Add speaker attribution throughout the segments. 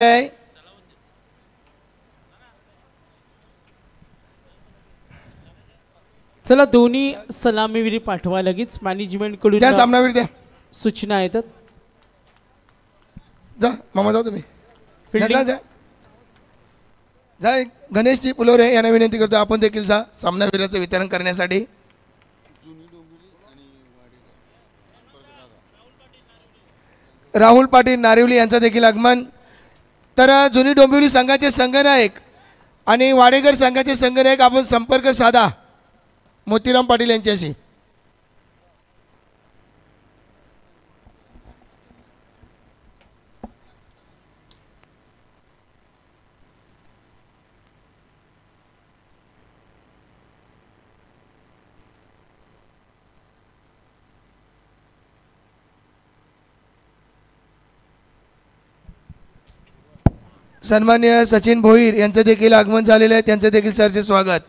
Speaker 1: चला दोन्ही सलामीवीर पाठवा लगेच मॅनेजमेंट कडून
Speaker 2: त्या सामनावीर द्या
Speaker 1: सूचना येतात.
Speaker 2: जा मामा जाऊ तुम्ही
Speaker 1: फील्डिंग
Speaker 2: जा जा गणेशजी पुलोरे यांना विनंती करतो आपण देखील जा सामनावीराचं वितरण करण्यासाठी. राहुल पाटील नारिवली यांचा देखील आगमन. तर जुनी डोंबिवली संघाचे संघनायक आणि वाडेकर संघाचे संघनायक आपण संपर्क साधा मोतीराम पाटील यांच्याशी. सन्मान्य सचिन भोईर यांचं देखील आगमन झालेलं आहे त्यांचं देखील सरचे स्वागत.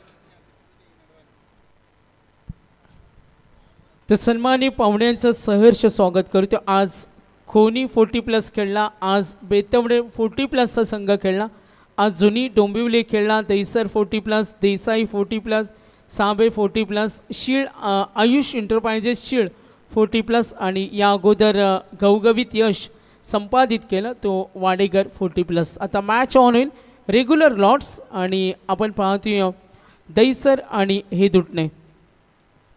Speaker 1: तर सन्मानी पाहुण्यांचं सहर्ष स्वागत करतो. आज खोनी 40+ खेळला, आज बेतवडे 40+चा संघ खेळला, आज जुनी डोंबिवली खेळला, दहिसर 40+, देसाई 40+, साबे 40+, शीळ आयुष एंटरप्राइजेस शीळ 40+ आणि या अगोदर गवगवीत यश संपादित केलं तो वाडेकर 40+. आता मॅच ऑन होईल. रेग्युलर लॉट्स आणि आपण पाहतोय दहिसर आणि हे दुटणे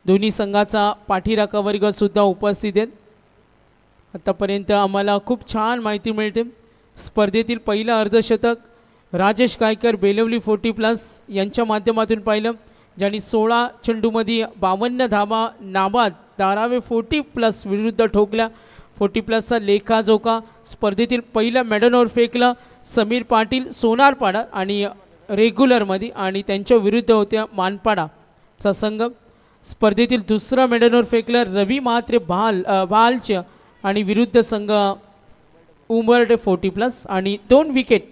Speaker 1: दोन्ही संघाचा पाठीराखा वर्ग सुद्धा उपस्थित आहेत. आतापर्यंत आम्हाला खूप छान माहिती मिळते. स्पर्धेतील पहिलं अर्धशतक राजेश गायकर बेलवली 40+ यांच्या माध्यमातून पाहिलं, ज्यांनी 16 चेंडूमध्ये 52 धावा नाबाद धारावे 40+ विरुद्ध ठोकल्या. 40+चा लेखाजोखा स्पर्धेतील पहिलं मेडनवर फेकलं समीर पाटील सोनारपाडा आणि रेग्युलरमध्ये आणि त्यांच्या विरुद्ध होत्या मानपाडाचा संघ. स्पर्धेतील दुसरं मेडनवर फेकलं रवी महात्रे भालच्या आणि विरुद्ध संघ उंबरडे 40+ आणि 2 विकेट.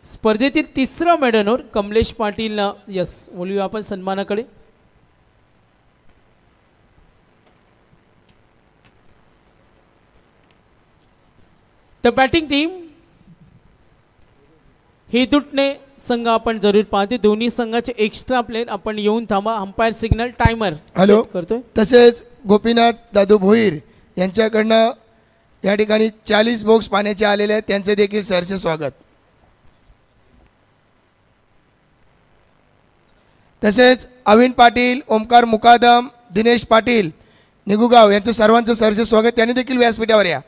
Speaker 1: स्पर्धेतील तिसरं मेडनवर कमलेश पाटील. यस बोलूया आपण सन्मानाकडे. तर बॅटिंग टीम हे दुटणे संघ आपण जरूर पाहतो. दोन्ही संघाचे एक्स्ट्रा प्लेयर आपण येऊन थांबा. अंपायर सिग्नल टायमर
Speaker 2: हॅलो
Speaker 1: करतोय.
Speaker 2: तसेच गोपीनाथ दादू भोईर यांच्याकडनं या ठिकाणी 40 बॉक्स पाण्याचे आलेले आहेत त्यांचे देखील सरचे स्वागत. तसेच अविन पाटील ओमकार मुकादम दिनेश पाटील निगुगाव यांचं सर्वांचं सरचे स्वागत. त्यांनी देखील व्यासपीठावर या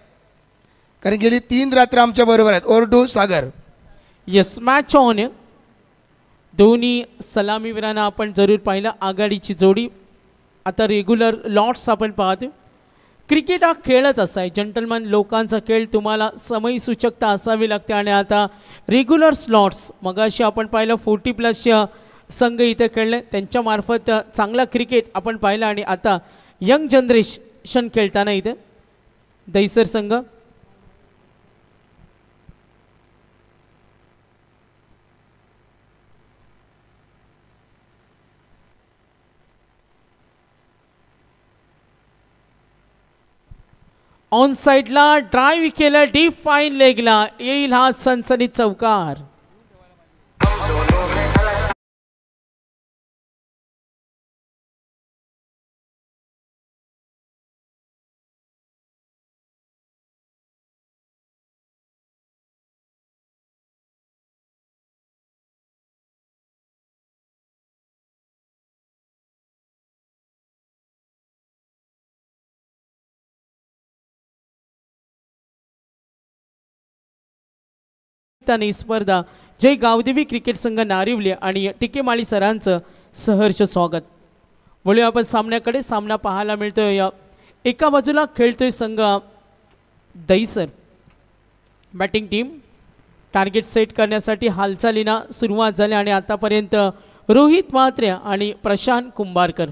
Speaker 2: कारण गेली 3 रात्र आमच्या बरोबर आहेत. Over to Sagar.
Speaker 1: Yes match on. दोन्ही सलामीवीरांना आपण जरूर पाहिलं आघाडीची जोडी. आता रेग्युलर लॉट्स आपण पाहतो. क्रिकेट हा खेळच असा आहे, जंटलमॅन लोकांचा खेळ. तुम्हाला समयसूचकता असावी लागते आणि आता रेग्युलर स्लॉट्स मगाशी आपण पाहिलं 40+ संघ इथे खेळले, त्यांच्यामार्फत चांगला क्रिकेट आपण पाहिलं आणि आता यंग जनरेशन खेळताना इथे दहिसर संघ. ऑन साइडला ड्राईव्ह केलं डीप फाईन लेगला, येईल हा सनसनीत चौकार. स्पर्धा जय गावदेवी क्रिकेट संघ नारिवली आणि टिकेमाळी सरांचं सहर्ष स्वागत. वळूया आपण सामन्याकडे. सामना पाहायला मिळतोय एका बाजूला खेळतोय संघ Dahisar. Batting team target set करण्यासाठी हालचालींना सुरुवात झाली आणि आतापर्यंत रोहित म्हात्रे आणि प्रशांत कुंभारकर.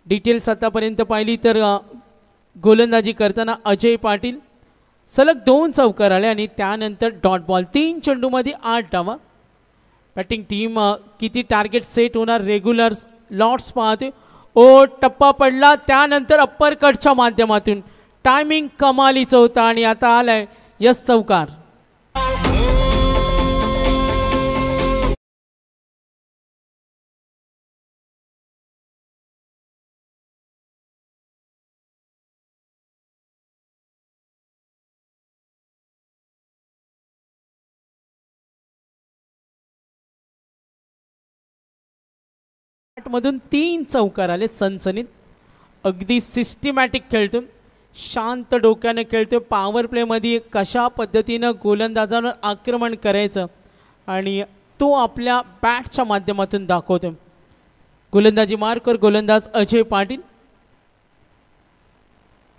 Speaker 1: डिटेल्स आतापर्यंत पाहिली तर गोलंदाजी करताना अजय पाटील सलग 2 चौकार आले आणि त्यानंतर डॉट बॉल. 3 चेंडूमध्ये 8 धावा. बॅटिंग टीम किती टार्गेट सेट होणार रेग्युलर लॉट्स पाहते. ओ टप्पा पडला त्यानंतर अप्पर कटच्या माध्यमातून टायमिंग कमालीचं होतं आणि आता आलाय यस चौकार. मधून 3 चौकार आले सनसनीत. अगदी सिस्टमॅटिक खेळतो, शांत डोक्याने खेळतो. पॉवर प्लेमध्ये कशा पद्धतीनं गोलंदाजांवर आक्रमण करायचं आणि तो आपल्या बॅटच्या माध्यमातून दाखवतो. गोलंदाजी मार्कर गोलंदाज Ajay Patil.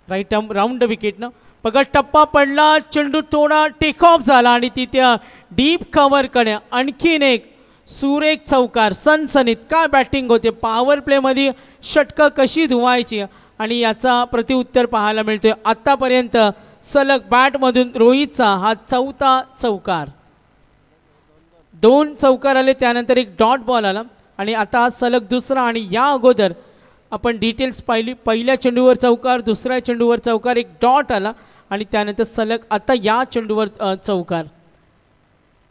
Speaker 1: Right arm round विकेटनं बघा टप्पा पडला, चेंडू थोडा टेक ऑफ झाला आणि तिथे डीप कव्हरकडे आणखीन एक सुरेख चौकार. सनसनीत काय बॅटिंग होते. पॉवर प्लेमध्ये षटकं कशी धुवायची आणि याचा प्रत्युत्तर पाहायला मिळतोय. आत्तापर्यंत सलग बॅटमधून रोहितचा हा 4था चौकार. 2 चौकार आले, त्यानंतर एक डॉट बॉल आला आणि आता हा सलग दुसरा. आणि या अगोदर आपण डिटेल्स पाहिली. पहिल्या चेंडूवर चौकार, दुसऱ्या चेंडूवर चौकार, एक डॉट आला आणि त्यानंतर सलग आता या चेंडूवर चौकार.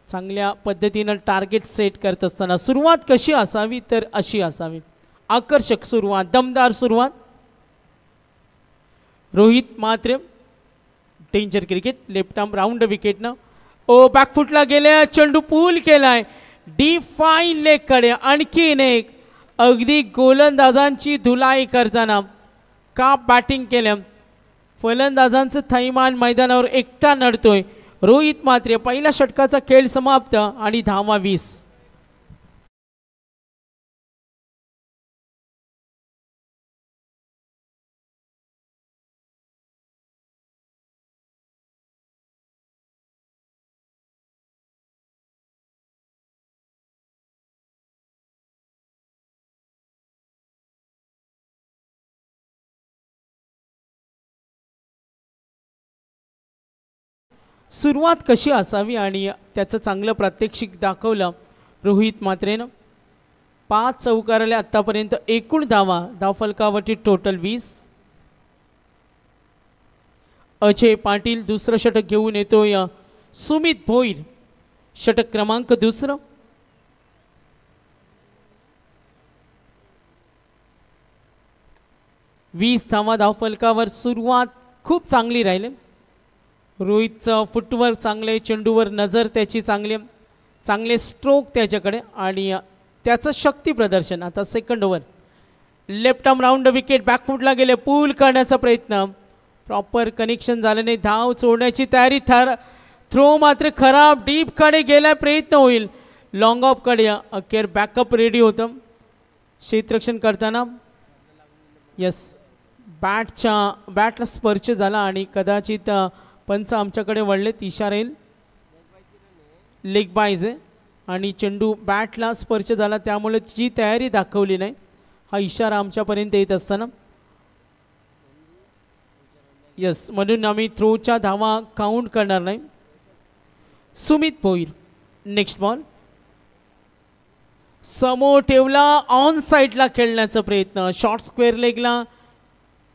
Speaker 1: चांगल्या पद्धतीनं टार्गेट सेट करत असताना सुरुवात कशी असावी तर अशी असावी. आकर्षक सुरुवात, दमदार सुरुवात. रोहित मात्र danger cricket. Left arm round विकेटनं बॅकफुटला गेले, चेंडू पूल केलाय डी फाईन लेग कडे. आणखीन एक अगदी गोलंदाजांची धुलाई करताना का बॅटिंग केलं. फलंदाजांचं थैमान मैदानावर एकटा नडतोय. रोहित मात्र पहिल्या षटकाचा खेळ समाप्त आणि धावा 20. सुरुवात कशी असावी आणि त्याचं चांगलं प्रात्यक्षिक दाखवलं रोहित मात्रेनं. 5 चौकार आले आत्तापर्यंत. एकूण धावफलकावरची टोटल 20. अजय पाटील दुसरं षटक घेऊन येतोय. सुमित भोईर षटक क्रमांक 2. धावा धावफलकावर. सुरुवात खूप चांगली राहिली. रोहितचं फुटवर्क चांगले, चेंडूवर नजर त्याची चांगली, चांगले स्ट्रोक त्याच्याकडे आणि त्याचं शक्ती प्रदर्शन. आता second over. Left arm round wicket. बॅकफुटला गेले, पूल करण्याचा प्रयत्न, प्रॉपर कनेक्शन झालं नाही. धाव सोडण्याची तयारी. थ्रो मात्र खराब, डीप कडे गेला, प्रयत्न होईल लॉंग ऑफ कडे. अखेर बॅकअप रेडी होतं क्षेत्ररक्षण करताना. यस, बॅटला स्पर्श झाला आणि कदाचित पंच आमच्याकडे वळलेत. इशारा येईल लेग बायज आहे आणि चेंडू बॅटला स्पर्श झाला त्यामुळे जी तयारी दाखवली नाही हा इशारा आमच्यापर्यंत येत असताना. यस, म्हणून आम्ही थ्रोच्या धावा काउंट करणार नाही. Sumit Bhoir next ball. समोर ठेवला, ऑन साईडला खेळण्याचा प्रयत्न. शॉर्ट स्क्वेअर लेगला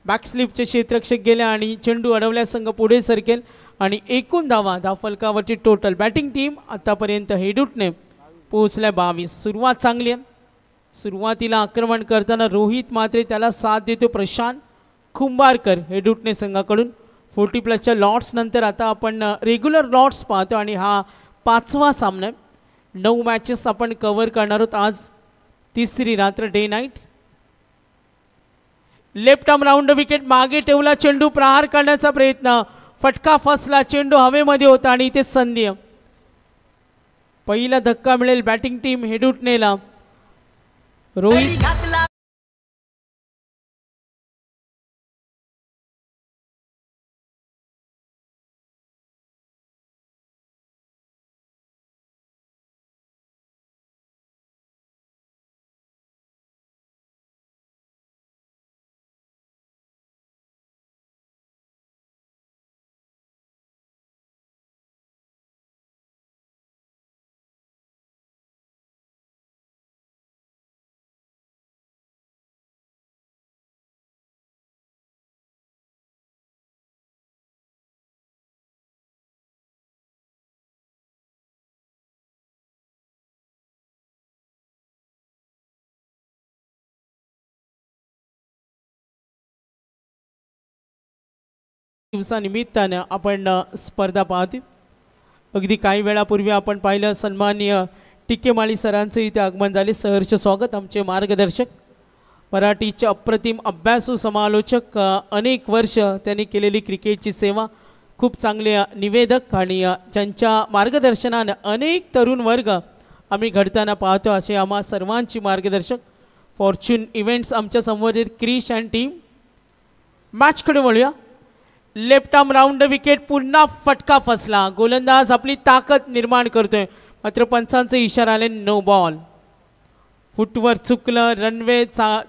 Speaker 1: बॅकस्लिपचे क्षेत्ररक्षक गेले आणि चेंडू अडवल्या. संघ पुढे सरकेल आणि एकूण धावफलकावरची टोटल. बॅटिंग टीम आतापर्यंत हेडूटने पोहोचल्या 22. सुरुवात चांगली आहे. सुरुवातीला आक्रमण करताना रोहित मात्र त्याला साथ देतो प्रशांत कुंभारकर हेडूटने संघाकडून. 40+ लॉट्स नंतर आता आपण रेग्युलर लॉट्स पाहतो आणि हा 5वा सामना आहे. 9 मॅचेस आपण कव्हर करणार आहोत आज. 3री रात्र, day night. Left arm round wicket. मागे ठेवला, चेंडू प्रहार करण्याचा प्रयत्न, फटका फसला, चेंडू हवेमध्ये होता आणि इथे संधी. पहिला धक्का मिळेल बॅटिंग टीम हेडूटनेला. रोहित दिवसानिमित्ताने आपण स्पर्धा पाहतोय। अगदी काही वेळापूर्वी आपण पाहिलं सन्माननीय टिकेमाळी सरांचे इथे आगमन झाले। सहर्ष स्वागत। आमचे मार्गदर्शक मराठीचे अप्रतिम अभ्यासू समालोचक, अनेक वर्ष त्यांनी केलेली क्रिकेटची सेवा, खूप चांगले निवेदक आणि ज्यांच्या मार्गदर्शनाने अनेक तरुण वर्ग आम्ही घडताना पाहतो असे आम्हा सर्वांची मार्गदर्शक फॉर्च्यून इव्हेंट्स आमच्या संवर्धित क्रिश अँड टीम। मॅचकडे वळूया। लेफ्ट आर्म राऊंड विकेट, पुन्हा फटका फसला। गोलंदाज आपली ताकद निर्माण करतोय, मात्र पंचांचा इशारा आले नो बॉल। फुटवर चुकलं, रनवेचा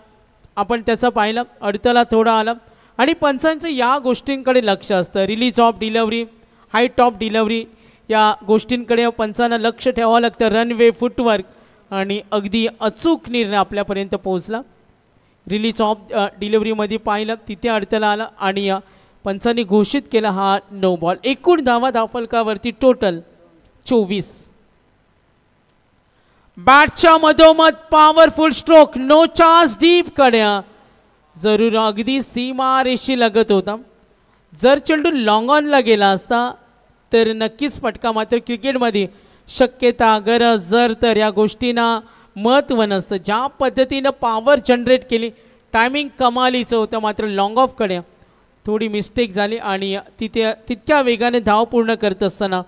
Speaker 1: आपण त्याचा पाहिलं, अडथळा थोडा आला आणि पंचांचं या गोष्टींकडे लक्ष असतं। Release of delivery, height of delivery या गोष्टींकडे पंचांना लक्ष ठेवावं लागतं। रनवे, फुटवर्क आणि अगदी अचूक निर्णय आपल्यापर्यंत पोहोचला। रिलीज ऑफ डिलिव्हरीमध्ये पाहिलं तिथे अडथळा आला आणि पंचांनी घोषित केला हा नो बॉल। एकूण धावा धावफलकावरती टोटल 24। बॅटच्या मधोमध powerful stroke, no chance deep कड्या, जरूर अगदी सीमा रेषी लगत होता। जर चेंडू लॉंग ऑनला गेला असता तर नक्कीच फटका, मात्र क्रिकेटमध्ये शक्यता, गरज, जर तर या गोष्टींना महत्त्व नसतं। ज्या पद्धतीनं पॉवर जनरेट केली, टायमिंग कमालीचं होतं, मात्र लॉंग ऑफ कडे थोडी मिस्टेक झाली आणि तितक्या वेगाने धाव पूर्ण करत असताना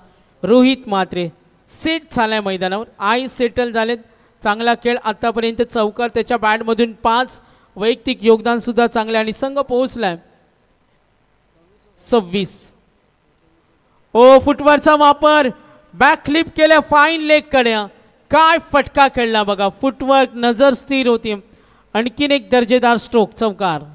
Speaker 1: रोहित म्हात्रे सेट झालाय मैदानावर। आय सेटल झालेत। चांगला खेळ आतापर्यंत, चौकार त्याच्या बॅटमधून 5, वैयक्तिक योगदान सुद्धा चांगले आणि संघ पोहोचलाय 26। ओ फुटवरचा वापर, बॅक क्लिप केल्या फाईन लेग कडे, काय फटका खेळला बघा। फुटवर्क, नजर स्थिर होती, आणखीन एक दर्जेदार स्ट्रोक, चौकार।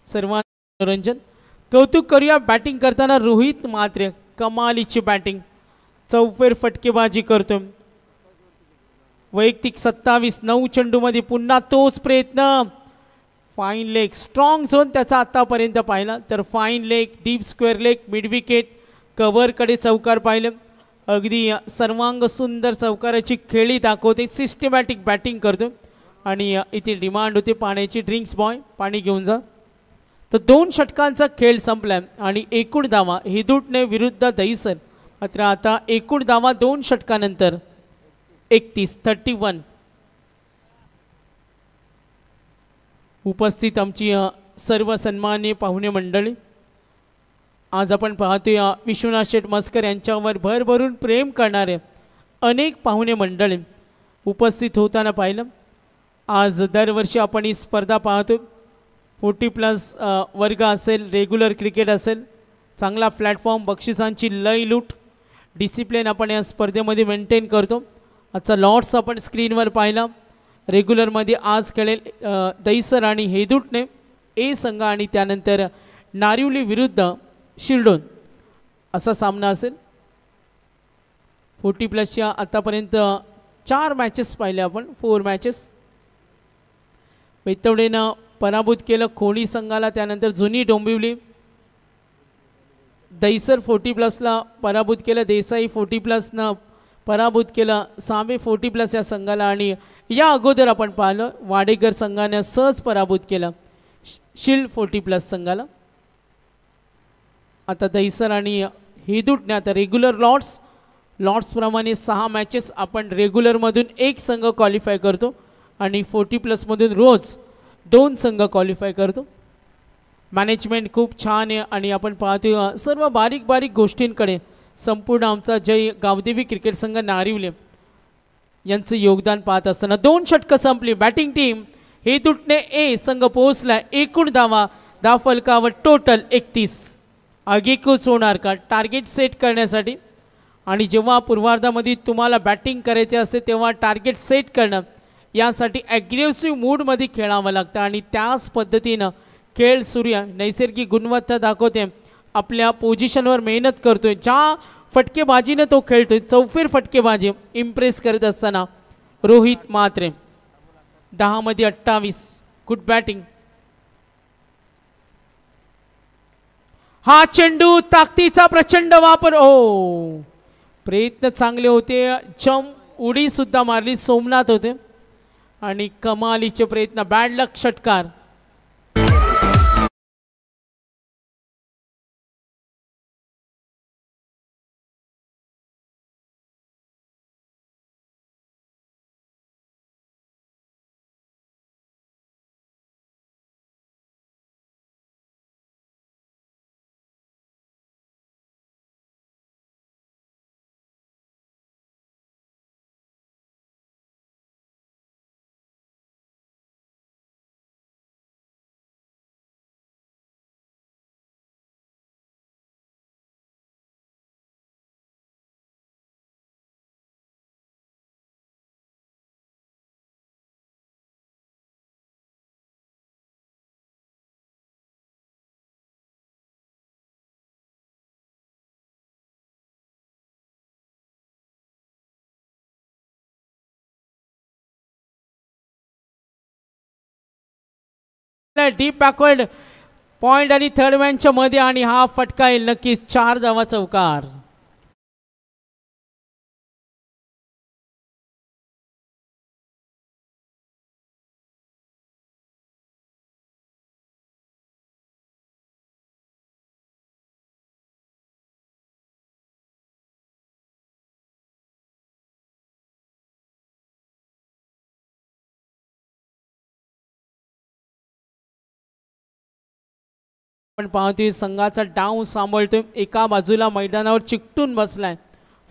Speaker 1: सर्वांना मनोरंजन, कौतुक करूया बॅटिंग करताना रोहित म्हात्रे, कमालीची बॅटिंग, चौफेर फटकेबाजी करतोय। वैयक्तिक 27, 9 चेंडूमध्ये पुन्हा तोच प्रयत्न, फाईन लेग, स्ट्रॉंग झोन त्याचा आतापर्यंत पाहिला, तर fine leg, deep square leg, mid wicket, कव्हरकडे चौकार पाहिलं। अगदी सर्वांग सुंदर चौकाराची खेळी दाखवते, सिस्टमॅटिक बॅटिंग करतो आणि इथे डिमांड होते पाण्याची, ड्रिंक्स बॉय पाणी घेऊन जा। तर 2 षटकांचा खेळ संपलाय आणि एकूण धावा हिदुटणे विरुद्ध दहिसर, मात्र आता एकूण धावा 2 षटकानंतर 31। उपस्थित आमची सर्व सन्माननीय पाहुणे मंडळी, आज आपण पाहतोय विश्वनाथ शेठ मस्कर यांच्यावर भरभरून प्रेम करणारे अनेक पाहुणे मंडळी उपस्थित होताना पाहिलं। आज दरवर्षी आपण ही स्पर्धा पाहतो, 40+ वर्ग असेल, रेग्युलर क्रिकेट असेल, चांगला प्लॅटफॉर्म, बक्षिसांची लय लूट, डिसिप्लिन आपण या स्पर्धेमध्ये मेंटेन करतो। आजचा लॉट्स आपण स्क्रीनवर पाहिला। रेग्युलरमध्ये आज खेळेल दहिसर आणि हेदुटणे ए संघ आणि त्यानंतर नारिवली विरुद्ध शिरडोन असा सामना असेल। 40+च्या आतापर्यंत 4 मॅचेस पाहिले आपण, 4 मॅचेस। बेतवडेनं पराभूत केलं खोणी संघाला, त्यानंतर जुनी डोंबिवली, दहिसर 40+ला पराभूत केलं, देसाई 40+नं पराभूत केलं सावे 40+ या संघाला आणि या अगोदर आपण पाहिलं वाडेकर संघाने सहज पराभूत केलं शिल्ड 40+ संघाला। आता दहिसर आणि हेदुटणे आता रेग्युलर लॉट्स प्रमाणे 6 मॅचेस आपण रेग्युलरमधून 1 संघ क्वालिफाय करतो आणि 40+ मधून रोज 2 संघ क्वालिफाय करतो। मॅनेजमेंट खूप छान आहे आणि आपण पाहतो सर्व बारीक बारीक गोष्टींकडे संपूर्ण आमचा जय गावदेवी क्रिकेट संघ नारिवले यांचं योगदान पाहत असताना 2 षटकं संपली। बॅटिंग टीम हेदुटणे ए संघ पोहोचला एकूण धावा धावफलकावर टोटल 31। आगेकूच होणार का टार्गेट सेट करण्यासाठी, आणि जेव्हा पूर्वार्धामध्ये तुम्हाला बॅटिंग करायचे असते तेव्हा टार्गेट सेट करणं यासाठी ॲग्रेसिव्ह मूडमध्ये खेळावं लागतं आणि त्याच पद्धतीनं खेळ सूर्य नैसर्गिक गुणवत्ता दाखवते, आपल्या पोझिशनवर मेहनत करतोय। ज्या फटकेबाजीने तो खेळतोय, चौफेर फटकेबाजी इम्प्रेस करत असताना रोहित म्हात्रे 10 मध्ये 28. Good batting. हा चेंडू ताकदीचा प्रचंड वापर. ओ प्रयत्न चांगले होते, जंप उडी सुद्धा मारली सोमनाथ होते आणि कमालीचे प्रयत्न. बॅड लक षटकार. डीप बॅकवर्ड पॉइंट आणि थर्ड मॅनच्या मध्ये आणि हा फटका येईल नक्की. 4 धावा चौकार. आपण पाहतोय संघाचा डाव सांभाळतोय, एका बाजूला मैदानावर चिकटून बसलाय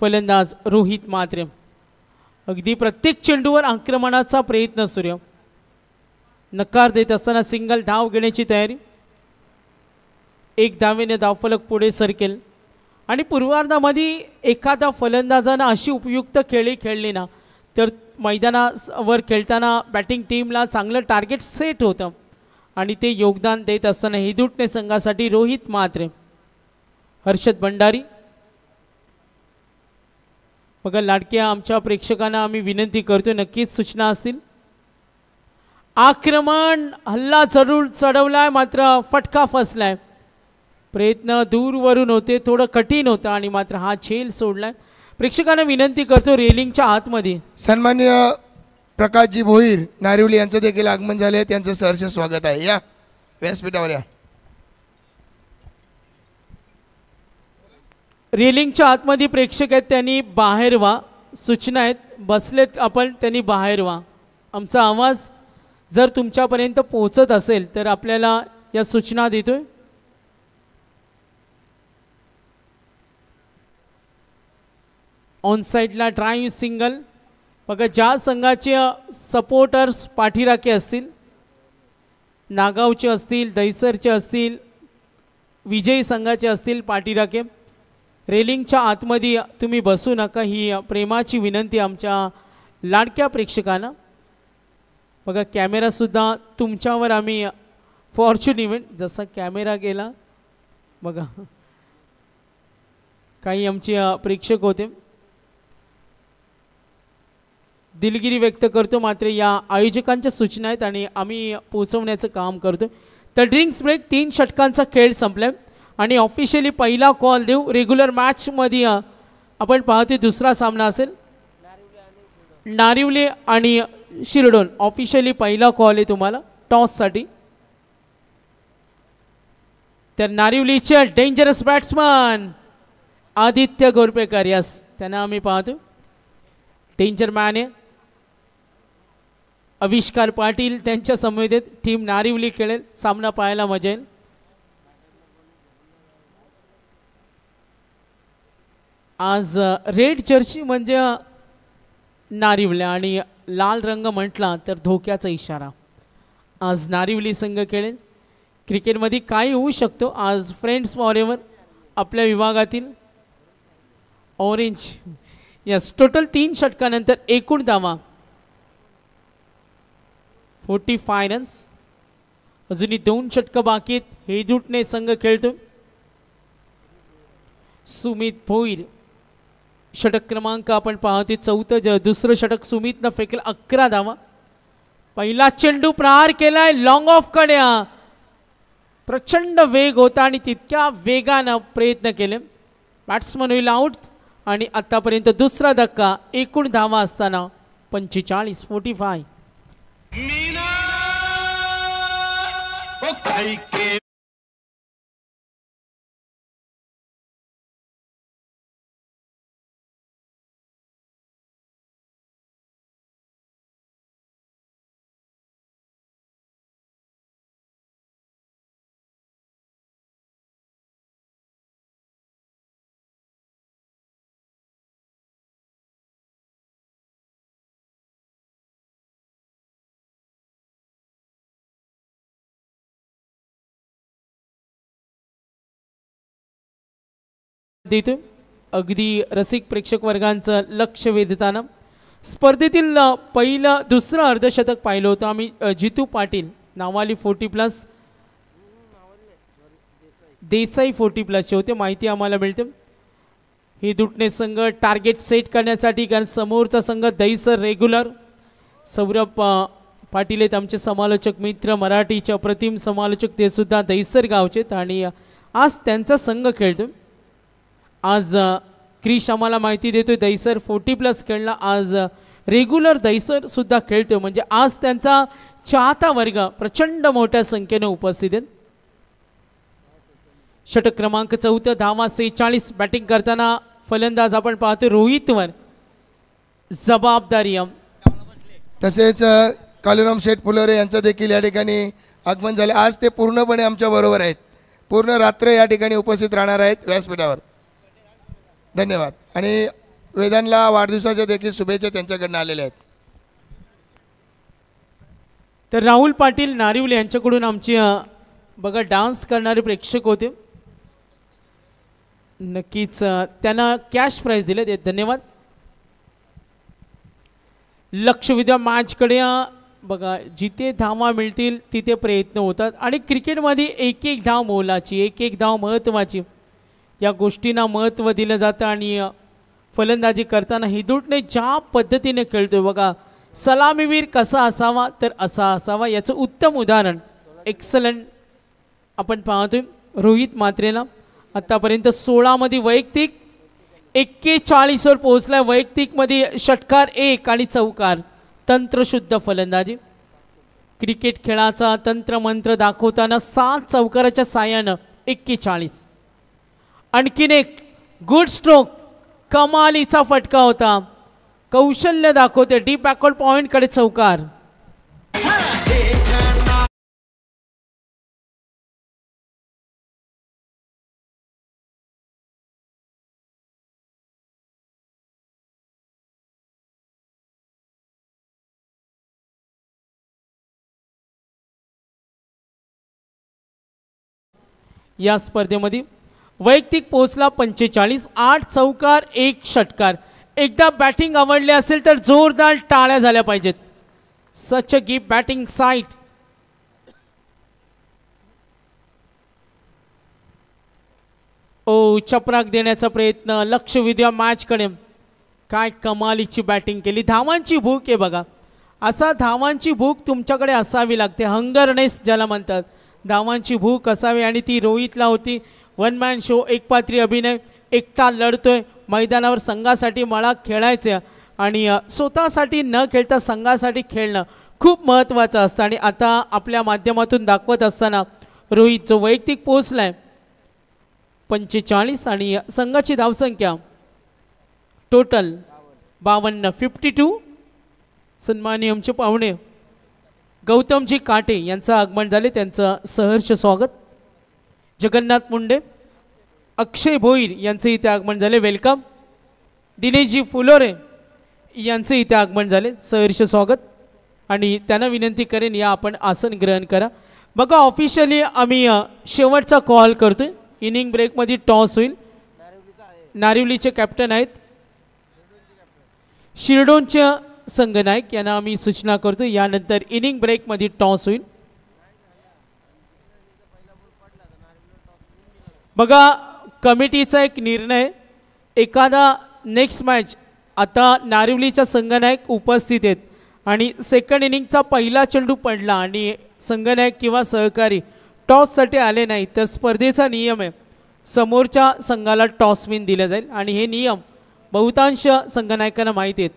Speaker 1: फलंदाज रोहित म्हात्रे. अगदी प्रत्येक चेंडूवर आक्रमणाचा प्रयत्न सुरू. नकार देत असताना सिंगल धाव घेण्याची तयारी. 1 धावेने धावफलक पुढे सरकेल आणि पूर्वार्धामध्ये एखादा फलंदाजानं अशी उपयुक्त खेळी खेळली ना तर मैदानावर खेळताना बॅटिंग टीमला चांगलं टार्गेट सेट होतं आणि ते योगदान देत असताना हिदुटणे संघासाठी रोहित म्हात्रे. हर्षद भंडारी. बघा लाडक्या आमच्या प्रेक्षकांना आम्ही विनंती करतो, नक्कीच सूचना असतील. आक्रमण हल्ला जरूर चढवलाय मात्र फटका फसलाय. प्रयत्न दूरवरून होते, थोडं कठीण होतं आणि मात्र हा झेल सोडलाय. प्रेक्षकांना विनंती करतो रेलिंगच्या आतमध्ये
Speaker 2: सन्माननीय प्रकाशजी भोईर नारिवली यांचं देखील आगमन झाले, त्यांचं सहर्ष स्वागत आहे. या व्यासपीठावर या.
Speaker 1: रेलिंगच्या आतमध्ये प्रेक्षक आहेत, त्यांनी बाहेर व्हा. सूचना आहेत, बसलेत आपण, त्यांनी बाहेर व्हा. आमचा आवाज जर तुमच्यापर्यंत पोहोचत असेल तर आपल्याला या सूचना देतोय. ऑन साईडला ड्राईव्ह सिंगल. बघा ज्या संघाचे सपोर्टर्स पाठीराखे असतील, नागावचे असतील, दहिसरचे असतील, विजयी संघाचे असतील पाठीराखे, रेलिंगच्या आतमध्ये तुम्ही बसू नका, ही प्रेमाची विनंती आमच्या लाडक्या प्रेक्षकांना. बघा कॅमेरासुद्धा तुमच्यावर आम्ही फॉर्च्यून इव्हेंट जसा कॅमेरा गेला बघा काही आमचे प्रेक्षक होते, दिलगिरी व्यक्त करतो. मात्र या आयोजकांच्या सूचना आहेत आणि आम्ही पोहोचवण्याचं काम करतो. तर ड्रिंक्स ब्रेक 3 षटकांचा खेळ संपलाय आणि ऑफिशियली पहिला कॉल देऊ. रेग्युलर मॅचमध्ये आपण पाहतोय दुसरा सामना असेल नारिवले आणि शिरडोन. ऑफिशियली पहिला कॉल आहे तुम्हाला टॉससाठी. तर नारिवलीचे डेंजरस बॅट्समन आदित्य गोरपेकर, यस त्यांना आम्ही पाहतो, डेंजर मॅन आहे. आविष्कार पाटील त्यांच्या समवेत टीम नारिवली खेळेल. सामना पाहायला मजा येईल. आज रेड जर्सी म्हणजे नारिवली आणि लाल रंग म्हटला तर धोक्याचा इशारा. आज नारिवली संघ खेळेल. क्रिकेटमध्ये काय होऊ शकतो आज फ्रेंड्स फॉरेवर आपल्या विभागातील ऑरेंज. यस टोटल 3 षटकानंतर एकूण धावा 45 रन्स. अजूनही 2 षटकं बाकी आहेत. हेदुटणे संघ खेळतो. सुमित भोईर षटक क्रमांक आपण पाहतोय 4. दुसरं षटक सुमितनं फेकलं 11 धावा. पहिला चेंडू प्रहार केलाय लॉंग ऑफ कडे. प्रचंड वेग होता आणि तितक्या वेगानं प्रयत्न केले. बॅट्समन होईल आउट आणि आतापर्यंत दुसरा धक्का. एकूण धावा असताना 45-45. देतो अगदी रसिक प्रेक्षक वर्गांचं लक्ष वेधताना स्पर्धेतील पहिलं दुसरं अर्धशतक पाहिलं होतं आम्ही. जितू पाटील नावाली 40+ देसाई 40+ होते. माहिती आम्हाला मिळते. ही दुटणे संघ टार्गेट सेट करण्यासाठी कारण समोरचा संघ दहीसर रेग्युलर. सौरभ पाटील आहेत आमचे समालोचक मित्र, मराठीचे अप्रतिम समालोचक, ते सुद्धा दहीसर गावचे आणि आज त्यांचा संघ खेळतो. आज क्रिश आम्हाला माहिती देतोय दहीसर 40+ खेळला. आज रेग्युलर दहीसर सुद्धा खेळतोय म्हणजे आज त्यांचा चाहता वर्ग प्रचंड मोठ्या संख्येने उपस्थित आहेत. षटक क्रमांक 4 धावा 46. बॅटिंग करताना फलंदाज आपण पाहतोय रोहितवर जबाबदारी.
Speaker 2: तसेच कालुराम शेठ फुलोरे यांचं देखील या ठिकाणी आगमन झाले. आज ते पूर्णपणे आमच्या बरोबर आहेत. पूर्ण रात्र या ठिकाणी उपस्थित राहणार आहेत व्यासपीठावर. धन्यवाद. आणि वेदांना वाढदिवसाच्या देखील शुभेच्छा त्यांच्याकडनं आलेल्या आहेत.
Speaker 1: तर राहुल पाटील नारिवले यांच्याकडून आमची बघा डान्स करणारे प्रेक्षक होते. नक्कीच त्यांना कॅश प्राइज दिले ते धन्यवाद. लक्ष विद्या मॅचकडे बघा जिथे धावा मिळतील तिथे प्रयत्न होतात आणि क्रिकेटमध्ये एक एक धाव मोलाची, एक एक धाव महत्त्वाची. या गोष्टींना महत्त्व दिलं जातं आणि फलंदाजी करताना हिदुटने ज्या पद्धतीने खेळतोय बघा. सलामीवीर कसा असावा तर असा असावा याचं उत्तम उदाहरण एक्सलंट आपण पाहतोय रोहित म्हात्रेला. आत्तापर्यंत 16 मध्ये वैयक्तिक 41 वर पोहोचलाय. वैयक्तिकमध्ये षटकार 1 आणि चौकार. तंत्रशुद्ध फलंदाजी. क्रिकेट खेळाचा तंत्रमंत्र दाखवताना 7 चौकाराच्या साह्यानं 41. आणखीन एक गुड स्ट्रोक, कमालीचा फटका होता. कौशल्य दाखवते डीप बॅकवर्ड पॉइंटकडे चौकार. या स्पर्धेमध्ये वैयक्तिक पोहोचला 45. 8 चौकार 1 षटकार. एकदा बॅटिंग आवडली असेल तर जोरदार टाळ्या झाल्या पाहिजेत. सच अ गिफ्ट बॅटिंग साइट. ओ चपराक देण्याचा प्रयत्न. लक्ष विद्या मॅचकडे. काय कमालीची बॅटिंग केली. धावांची भूक आहे बघा. असा धावांची भूक तुमच्याकडे असावी लागते. हंगरनेस ज्याला म्हणतात. धावांची भूक असावी आणि ती रोहितला होती. वन मॅन शो, एकपात्री अभिनय. एकटा लढतोय मैदानावर. संघासाठी मला खेळायचं आणि स्वतःसाठी न खेळता संघासाठी खेळणं खूप महत्त्वाचं असतं. आणि आता आपल्या माध्यमातून दाखवत असताना रोहित जो वैयक्तिक पोहोचलाय 45 आणि संघाची धावसंख्या टोटल 52. 52. सन्माननीय आमचे पाहुणे गौतमजी काटे यांचं आगमन झाले. त्यांचं सहर्ष स्वागत. जगन्नाथ मुंडे, अक्षय भोईर यांचं इथे आगमन झाले. वेलकम. दिनेशजी फुलोरे यांचं इथे आगमन झाले. सहर्ष स्वागत. आणि त्यांना विनंती करेन या आपण आसन ग्रहण करा. बघा ऑफिशियली आम्ही शेवटचा कॉल करतोय. इनिंग ब्रेकमध्ये टॉस होईल. नारिवलीचे कॅप्टन आहेत शिरडोनच्या संघनायक यांना आम्ही सूचना करतो. यानंतर इनिंग ब्रेकमध्ये टॉस होईल. बघा कमिटीचा एक निर्णय, एखादा नेक्स्ट मॅच आता नारिवलीच्या संघनायक उपस्थित आहेत आणि सेकंड इनिंगचा पहिला चेंडू पडला आणि संघनायक किंवा सहकारी टॉससाठी आले नाही तर स्पर्धेचा नियम आहे समोरच्या संघाला टॉस विन दिला जाईल आणि हे नियम बहुतांश संघनायकांना माहिती आहेत.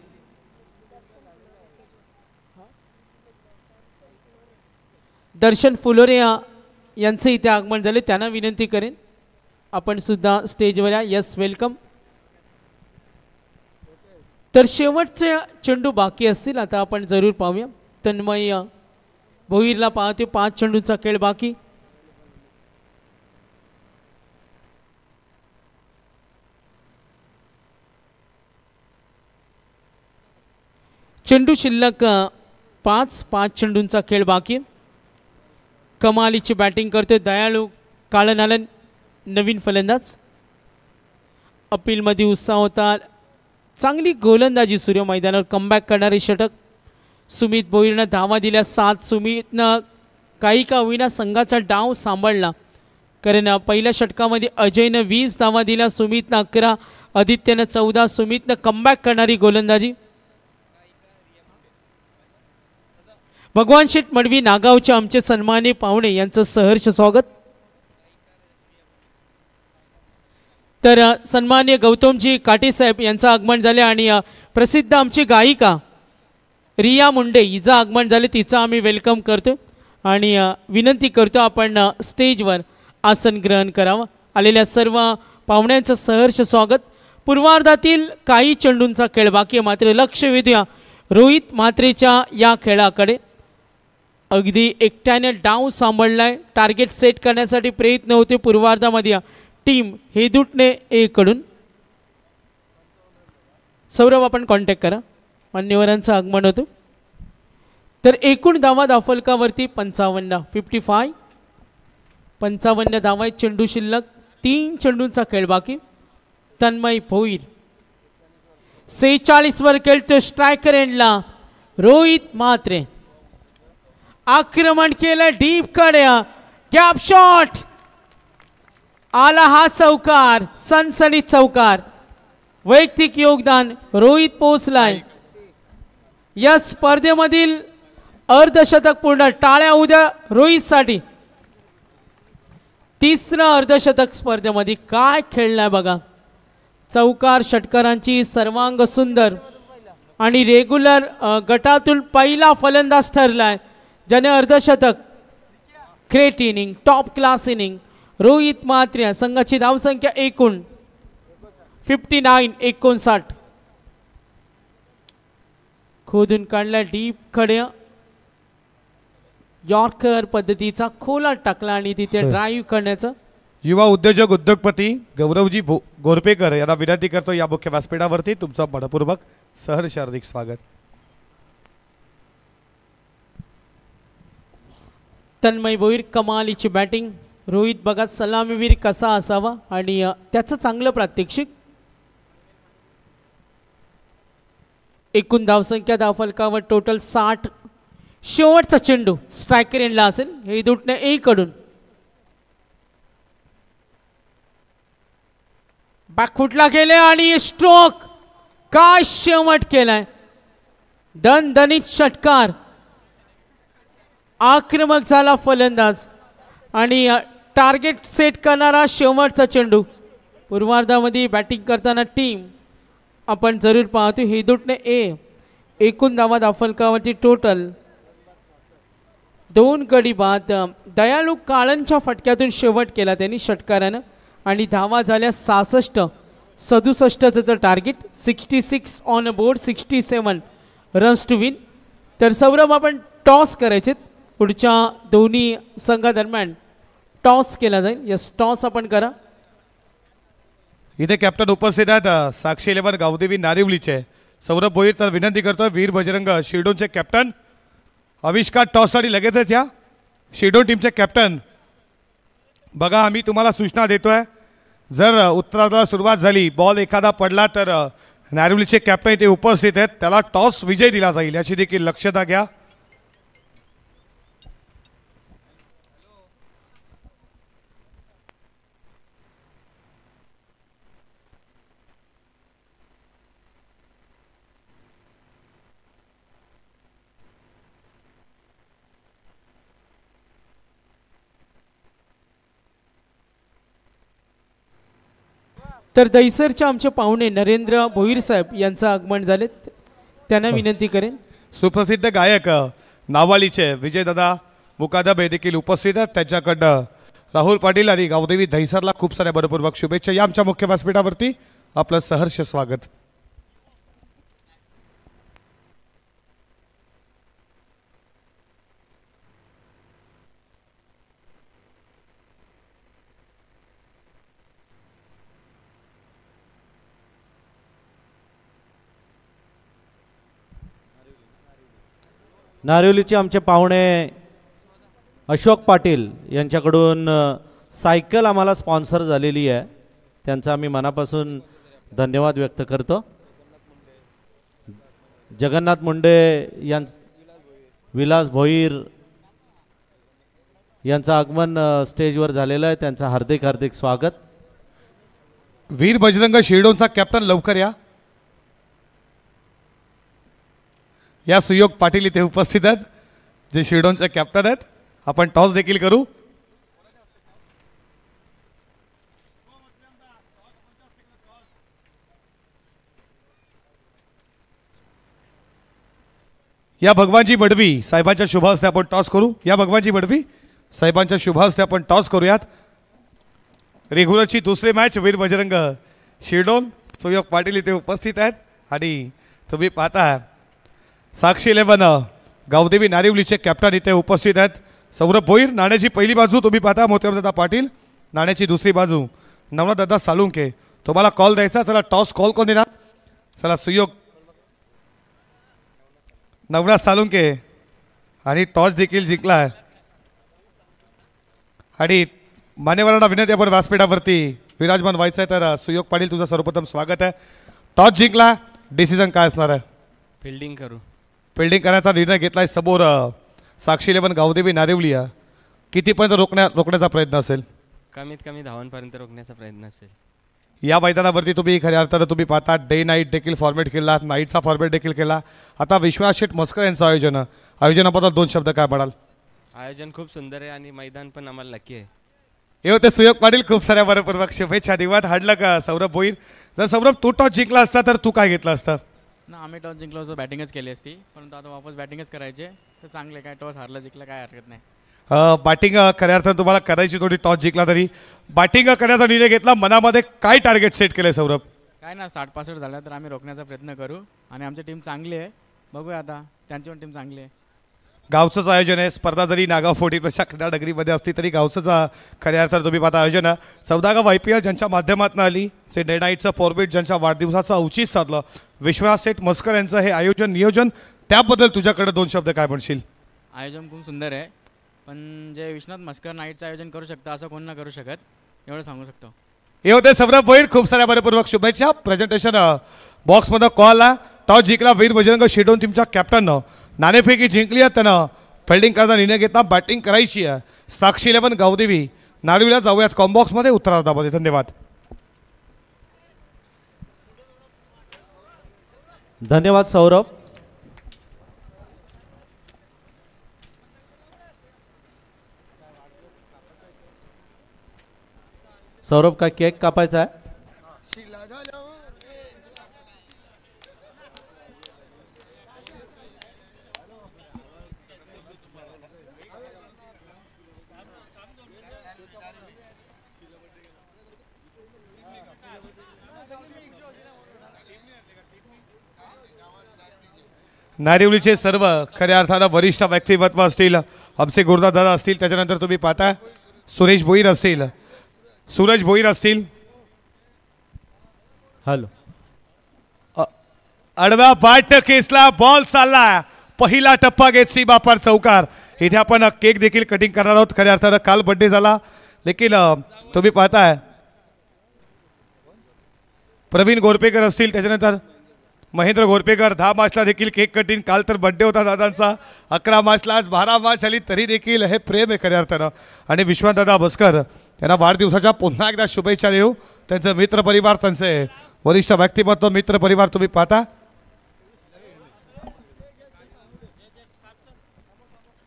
Speaker 1: दर्शन फुलोरे यांचं इथे आगमन झाले त्यांना विनंती करेन आपण सुद्धा स्टेजवर या. Yes welcome. तर शेवटचे चेंडू बाकी असतील आता आपण जरूर पाहूया. तन्मय भोईरला पाहते 5 चेंडूचा खेळ बाकी. चेंडू शिल्लक 5 चेंडूंचा खेळ बाकी. कमालीची बॅटिंग करतोय दयाळू काळनालन नवीन फलंदाज. अपीलमध्ये उत्साह होता. चांगली गोलंदाजी सूर्य मैदानावर कमबॅक करणारे षटक. सुमित भोईरनं धावा दिल्या 7. सुमितनं काही का होईना संघाचा डाव सांभाळला कारण पहिल्या षटकामध्ये अजयनं 20 धावा दिल्या. सुमितनं 11, आदित्यनं 14. सुमितनं कमबॅक करणारी गोलंदाजी. भगवान शेठ मडवी नागावचे आमचे सन्माननीय पाहुणे यांचं सहर्ष स्वागत. तर सन्माननीय गौतमजी काटे साहेब यांचं आगमन झाले आणि प्रसिद्ध आमची गायिका रिया मुंडे हिचं आगमन झाले तिचं आम्ही वेलकम करतो आणि विनंती करतो आपण स्टेजवर आसन ग्रहण करावं. आलेल्या सर्व पाहुण्यांचं सहर्ष स्वागत. पूर्वार्धातील काही चेंडूंचा खेळ बाकी आहे मात्र लक्ष वेधूया रोहित म्हात्रेच्या या खेळाकडे. अगदी एकट्याने डाव सांभाळलाय. टार्गेट सेट करण्यासाठी प्रयत्न होते पूर्वार्धामध्ये टीम हेदुटणे ए कडून. सौरभ आपण कॉन्टॅक्ट करा मान्यवरांचं आगमन होतं. तर एकूण धावा दाफलकावरती 55 धावा आहेत. चेंडू शिल्लक 3 चेंडूंचा खेळ बाकी. तन्मय भोईर 46 वर खेळतो स्ट्रायकर एंडला रोहित म्हात्रे. आक्रमण केलं डीप कडे गॅप शॉट आला हा चौकार. सनसनीत चौकार. वैयक्तिक योगदान रोहित पोचलाय. या स्पर्धेमधील अर्धशतक पूर्ण. टाळ्या उद्या रोहितसाठी. तिसरं अर्धशतक स्पर्धेमध्ये काय खेळलाय बघा. चौकार षटकारांची सर्वांग सुंदर आणि रेग्युलर गटातून पहिला फलंदाज ठरलाय ज्याने अर्धशतक. Great inning top class inning Rohit Mhatre. संघाची धावसंख्या एकूण 59. खोदून काढला डीप कडे यॉर्कर पद्धतीचा खोला टाकला आणि तिथे ड्राईव्ह करण्याचं.
Speaker 3: युवा उद्योजक उद्योगपती गौरवजी गोरपेकर यांना विनंती करतो या मुख्य व्यासपीठावरती. तुमचं मनपूर्वक सहर्ष हार्दिक स्वागत.
Speaker 1: तन्मय भोईर कमालीची बॅटिंग. रोहित बघा सलामीवीर कसा असावा आणि त्याचं चांगलं प्रात्यक्षिक. एकूण धावसंख्या धावफलकावर टोटल 60. शेवटचा चेंडू स्ट्रायकर एंडला असेल हे दुटणे ए कडून. बॅकफुटला गेले आणि स्ट्रोक. काय शेवट केलाय. दणदणीत षटकार. आक्रमक झाला फलंदाज आणि टार्गेट सेट करणारा शेवटचा चेंडू. पूर्वार्धामध्ये बॅटिंग करताना टीम आपण जरूर पाहतो हेदुटणे ए. एकूण धावा दाफलकावरची टोटल 2 गडी बाद. दयाळू काळनच्या फटक्यातून शेवट केला त्यांनी षटकारानं आणि धावा झाल्या 66. 67चं target. 66 on a board. 67 runs to win. तर सौरभ आपण टॉस करायचे पुढच्या दोन्ही संघादरम्यान टॉस केला जाईल. यस टॉस आपण करा.
Speaker 3: इथे कॅप्टन उपस्थित आहेत साक्षी 11 गावदेवी नारिवलीचे सौरभ भोईर. तर विनंती करतो वीर बजरंग शिरडोनचे कॅप्टन आविष्कार टॉससाठी लगेचच या. शिरडोन टीमचे कॅप्टन बघा आम्ही तुम्हाला सूचना देतोय जर उत्तरार्धाला सुरुवात झाली बॉल एखादा पडला तर नारिवलीचे कॅप्टन इथे उपस्थित आहेत त्याला टॉस विजय दिला जाईल याची देखील लक्षता घ्या.
Speaker 1: तर दैसरचे आमचे पाहुणे नरेंद्र भोईर साहेब यांचं आगमन झाले, त्यांना विनंती करेन.
Speaker 3: सुप्रसिद्ध गायक नावालीचे विजयदादा मुकादम हे देखील उपस्थित आहेत. त्यांच्याकडनं राहुल पाटील आणि गावदेवी दहिसरला खूप साऱ्या बरोपूर्वक शुभेच्छा. या आमच्या मुख्य व्यासपीठावरती आपलं सहर्ष स्वागत.
Speaker 4: नारिवलीचे आमचे पाहुणे अशोक पाटील यांच्याकडून सायकल आम्हाला स्पॉन्सर झालेली आहे, त्यांचा आम्ही मनापासून धन्यवाद व्यक्त करतो. जगन्नाथ मुंडे विलास भोईर यांचं आगमन स्टेजवर झालेलं आहे, त्यांचं हार्दिक हार्दिक स्वागत.
Speaker 3: वीर बजरंग शिरडोनचा कॅप्टन लवकर या सुयोग पाटील इथे उपस्थित आहेत, जे शिरडोनचे कॅप्टन आहेत. आपण टॉस देखील करू. या भगवानजी मडवी साहेबांच्या शुभ हस्ते आपण टॉस करू. या भगवानजी मडवी साहेबांच्या शुभ हस्ते आपण टॉस करूयात. रेग्युलरची दुसरी मॅच वीर बजरंग शिरडोन सुयोग पाटील इथे उपस्थित आहेत आणि तुम्ही पाहता साक्षी 11 गावदेवी नारिवलीचे कॅप्टन इथे उपस्थित आहेत. सौरभ भोईर. नाण्याची पहिली बाजू तुम्ही पाहता मोत्यामदादा पाटील, नाण्याची दुसरी बाजू नवनाथदादा सालुंके. तुम्हाला कॉल द्यायचा. चला टॉस कॉल कोण देणार? चला सुयोग नवनाथ सालुंके आणि टॉस देखील जिंकला आहे. आणि मान्यवरांना विनंती आपण व्यासपीठावरती विराजमान व्हायचं आहे. तर सुयोग पाटील तुझं सर्वप्रथम स्वागत आहे. टॉस जिंकला, डिसिजन काय असणार आहे?
Speaker 5: फिल्डिंग करू.
Speaker 3: फिल्डिंग करण्याचा निर्णय घेतलाय. समोर साक्षी 11 गावदेवी नारिवली आहे. कितीपर्यंत रोखण्याचा प्रयत्न असेल?
Speaker 5: कमीत कमी धावांपर्यंत रोखण्याचा प्रयत्न असेल.
Speaker 3: या मैदानावरती तुम्ही खऱ्या अर्थानं तुम्ही पाहता डे नाईट देखील फॉर्मेट केला, नाईटचा फॉर्मेट देखील केला. आता विश्वनाथ शेठ मस्कर यांचं आयोजनाबद्दल 2 शब्द काय म्हणाल?
Speaker 5: आयोजन खूप सुंदर आहे आणि मैदान पण आम्हाला लकी आहे.
Speaker 3: हे होते सुयोग पाटील. खूप साऱ्या बरोबर शुभेच्छा. दिवाद हाडलं का सौरभ भोईर? जर सौरभ तू टॉस जिंकला असता तर तू काय घेतलं असतं?
Speaker 6: ना आम्ही टॉस जिंकलो असतो बॅटिंगच केली असती, परंतु आता वापस बॅटिंगच करायचे तर चांगले. काय टॉस हारलं जिंकलं काय हरकत नाही.
Speaker 3: बॅटिंग खऱ्या अर्थानं तुम्हाला करायची थोडी, टॉस जिंकला तरी बॅटिंग करण्याचा निर्णय घेतला. मनामध्ये काय टार्गेट सेट केलंय सौरभ?
Speaker 6: काय ना 60-65 झालं तर आम्ही रोखण्याचा प्रयत्न करू आणि आमची टीम चांगली आहे. बघूया आता, त्यांची पण टीम चांगली आहे.
Speaker 3: गावचंच आयोजन आहे. स्पर्धा जरी नागाव 40पेक्षा क्रीडानगरीमध्ये असती तरी गावचंच खऱ्या अर्थानं तुम्ही पाहता आयोजन आहे. 14 गाव IPL ज्यांच्या माध्यमातून आली, जे डे नाईटचं फॉर्मेट ज्यांच्या वाढदिवसाचं औचित्य साधलं, विश्वनाथ शेठ मस्कर यांचं हे आयोजन नियोजन, त्याबद्दल तुझ्याकडे 2 शब्द काय म्हणशील?
Speaker 6: आयोजन खूप सुंदर आहे, पण जे विश्वनाथ मस्कर नाईटचं आयोजन करू शकतं असं कोण ना करू शकत, एवढं सांगू शकतो.
Speaker 3: हे होते सौरभ भोईर. खूप साऱ्या बरोपूर्वक शुभेच्छा. प्रेझेंटेशन बॉक्समध्ये कॉल आला. टॉस जिंकला वीर बजरंग शिरडोन टीमच्या कॅप्टननं. नाणेफेकी जिंकली आहे, त्यानं फिल्डिंग करता निर्णय घेतला. बॅटिंग करायची आहे. साक्षी 11 गावदेवी नारिवलीला जाऊयात कॉम्बॉक्समध्ये उत्तरार्धामध्ये. धन्यवाद.
Speaker 4: धन्यवाद सौरभ. सौरभ का केक कापायचा आहे?
Speaker 3: नारिवलीचे सर्व खऱ्या अर्थानं वरिष्ठ व्यक्तिमत्व असतील, आमचे गुरुदादा असतील, त्याच्यानंतर तुम्ही पाहता सुरेश भोईर असतील, सूरज भोईर असतील.
Speaker 4: हॅलो.
Speaker 3: आडव्या बॅट केसला बॉल चालला. पहिला टप्पा घेत सीमा पार चौकार. इथे आपण केक देखील कटिंग करणार आहोत. खऱ्या अर्थानं काल बर्थडे झाला, लेकिन तुम्ही पाहताय प्रवीण गोरपेकर असतील, त्याच्यानंतर महेंद्र गोरपेकर. 10 मार्चला देखील केक कटिंग. काल तर बर्थडे होता दादांचा. 11 मार्चला, आज 12 मार्च आली तरी देखील हे प्रेम आहे खऱ्या अर्थानं. आणि विश्वनाथदादा मस्कर यांना वाढदिवसाच्या पुन्हा एकदा शुभेच्छा देऊ. त्यांचं मित्रपरिवार, त्यांचे वरिष्ठ व्यक्तिमत्व, मित्रपरिवार तुम्ही पाहता.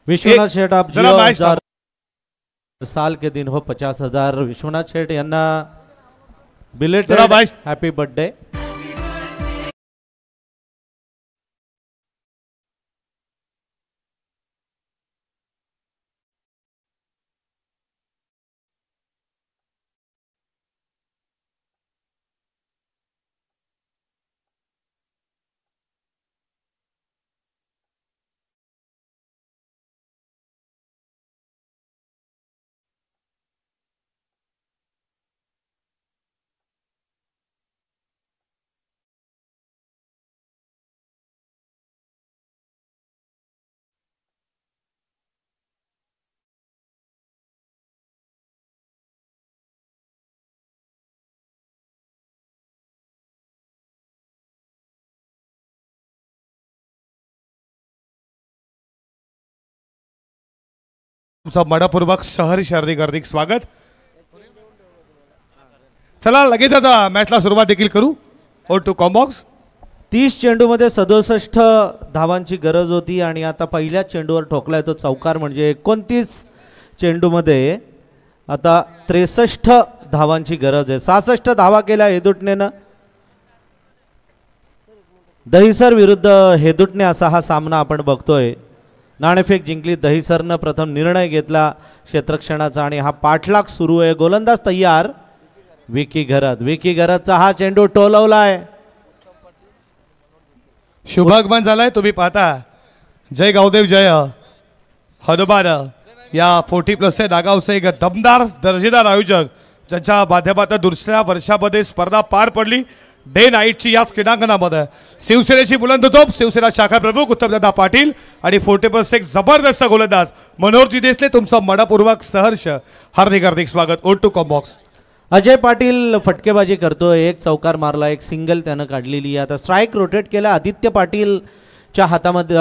Speaker 4: विश्वनाथ शेठ आप साल के दिन हो 50,000. विश्वनाथ शेठ यांना बिलेटेड
Speaker 3: जरा बाईस.
Speaker 4: Happy birthday.
Speaker 3: तुमचं मनपूर्वक सहर्ष हार्दिक स्वागत. चला लगेच आता मॅचला सुरुवात देखील करू. ओर टू कॉम्बॉक्स.
Speaker 4: 30 चेंडूमध्ये 67 धावांची गरज होती आणि आता पहिल्या चेंडूवर ठोकलाय तो चौकार, म्हणजे 29 चेंडूमध्ये आता 63 धावांची गरज आहे. 66 धावा केल्या हेदुटणेनं. दहिसर विरुद्ध हेदुटणे असा हा सामना आपण बघतोय. नाणेफेक जिंकली दहिसरनं. प्रथम निर्णय घेतला क्षेत्ररक्षणाचा आणि हा पाठलाग सुरू आहे. गोलंदाज तयार विकी घरत. विकी घरतचा हा चेंडू टोलवलाय.
Speaker 3: शुभागमन झालाय. तुम्ही पाहता जय गावदेव जय हनुमान या 40+ नागावचे एक दमदार दर्जेदार आयोजक ज्यांच्या माध्यमातून दुसऱ्या वर्षामध्ये स्पर्धा पार पडली. डे नाईटची याच क्रीडांगणामध्ये शिवसेनेची बुलंद तोप शिवसेना शाखा प्रमुख उत्तमदादा पाटील आणि 40+ एक जबरदस्त गोलंदाज मनोहरजी देसले. तुमचं मनपूर्वक सहर्ष हार्दिक स्वागत. ओर टू कॉम्बॉक्स.
Speaker 4: अजय पाटील फटकेबाजी करतोय. एक चौकार मारला, एक सिंगल त्यानं काढलेली. आता स्ट्राईक रोटेट केला. आदित्य पाटीलच्या हातामध्ये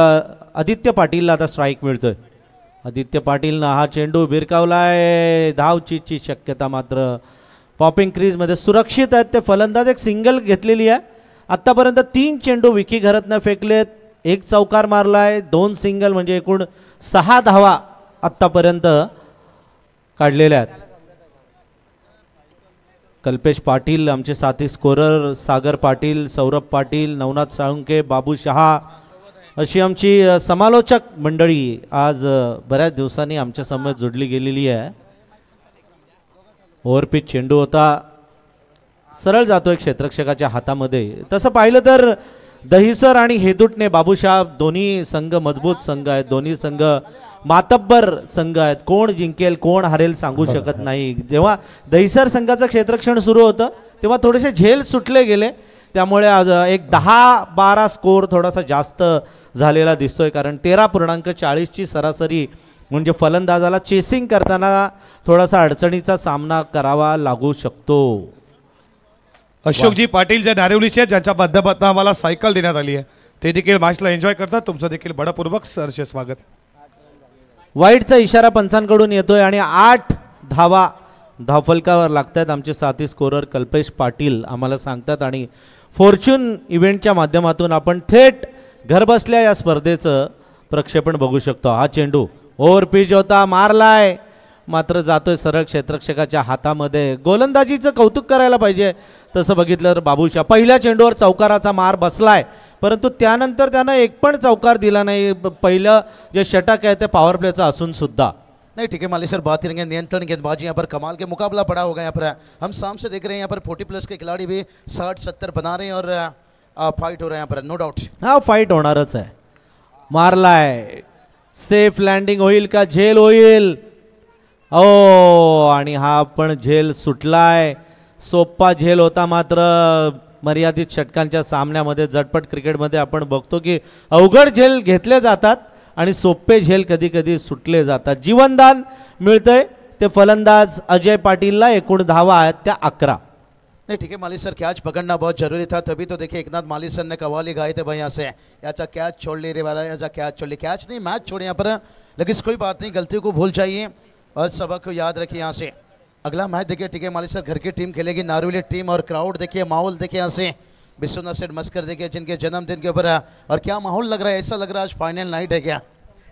Speaker 4: आदित्य पाटीलला आता स्ट्राईक मिळतोय. आदित्य पाटीलनं हा चेंडू भिरकावलाय. धावचीची शक्यता मात्र पॉपिंग क्रीजमध्ये सुरक्षित आहेत ते फलंदाज. एक सिंगल घेतलेली आहे. आत्तापर्यंत 3 चेंडू विकी घरतनं फेकलेत. एक चौकार मारलाय, 2 सिंगल, म्हणजे एकूण 6 धावा आत्तापर्यंत काढलेल्या आहेत. कल्पेश पाटील आमचे साथी स्कोरर, सागर पाटील, सौरभ पाटील, नवनाथ साळुंके, बाबू शहा अशी आमची समालोचक मंडळी आज बऱ्याच दिवसांनी आमच्या समोर जोडली गेलेली आहे. ओव्हरपिच चेंडू होता, सरळ जातोय क्षेत्ररक्षकाच्या हातामध्ये. तसं पाहिलं तर दहिसर आणि हेदुटणे बाबूशाह दोन्ही संघ मजबूत संघ आहेत. दोन्ही संघ मातब्बर संघ आहेत. कोण जिंकेल कोण हरेल सांगू शकत नाही. जेव्हा दहिसर संघाचं क्षेत्ररक्षण सुरू होतं तेव्हा थोडेसे झेल सुटले गेले. त्यामुळे आज एक 10-12 स्कोर थोडासा जास्त झालेला दिसतोय. कारण 13.40ची सरासरी, म्हणजे फलंदाजाला चेसिंग करताना थोडासा अडचणीचा सामना करावा लागू शकतो.
Speaker 3: अशोकजी पाटील जे नारिवलीचे ज्यांच्या माध्यमातून आम्हाला सायकल देण्यात आली आहे ते देखील मॅचला एन्जॉय करतात. तुमचं देखील मनपूर्वक सहर्ष स्वागत.
Speaker 4: वाईटचा इशारा पंचांकडून येतोय आणि 8 धावा धावफलकावर लागतात. आमचे साथी स्कोरर कल्पेश पाटील आम्हाला सांगतात. आणि फॉर्च्यून इव्हेंटच्या माध्यमातून आपण थेट घरबसल्या या स्पर्धेचं प्रक्षेपण बघू शकतो. हा चेंडू ओव्हरपिच होता, मारलाय, मात्र जातोय सरळ क्षेत्ररक्षकाच्या हातामध्ये. गोलंदाजीचं कौतुक करायला पाहिजे तसं बघितलं तर बाबूशाह. पहिल्या चेंडूवर चौकाराचा मार बसलाय, परंतु त्यानंतर त्यानं एक पण चौकार दिला नाही. पहिलं जे षटक आहे ते पॉवर प्लेचं असून सुद्धा.
Speaker 7: नहीं ठीक है माली सर, बात करेंगे नियंत्रण गेंदबाजी. यहाँ पर कमाल के मुकाबला पड़ा होगा. यहाँ पर हम सामने देख रहे हैं, यहाँ पर 40+ के खिलाड़ी भी 60-70 बना रहे हैं और फाइट हो रहा है यहाँ पर, नो डाउट.
Speaker 4: हा फाइट होणारच आहे. मारलाय, सेफ लँडिंग होईल का, झेल होईल. ओ, आणि हा पण झेल सुटलाय. सोप्पा झेल होता, मात्र मर्यादित षटकांच्या सामन्यामध्ये झटपट क्रिकेटमध्ये आपण बघतो की अवघड झेल घेतले जातात आणि सोपे झेल कधी कधी सुटले जातात. जीवनदान मिळतंय ते फलंदाज अजय पाटीलला. एकूण धावा आहेत त्या 11.
Speaker 7: नहीं ठीक है माली सर, कैच पकड़ना बहुत जरूरी था. तभी तो देखिए एकनाथ माली सर ने कवाली गाए थे भाई यहाँ से, याचा कैच छोड़ ली रे वाला, याचा कैच छोड़ ली. कैच नहीं मैच छोड़े यहाँ पर, लेकिन कोई बात नहीं, गलती को भूल जाइए और सबक को याद रखिए. यहाँ से अगला मैच देखिए ठीक है माली सर, घर की टीम खेलेगी नारिवली टीम. और क्राउड देखिए, माहौल देखिए यहाँ से विश्वनाथ सेठ मस्कर देखिए जिनके जन्मदिन के ऊपर. और क्या माहौल लग रहा है, ऐसा लग रहा है आज फाइनल नाइट है क्या,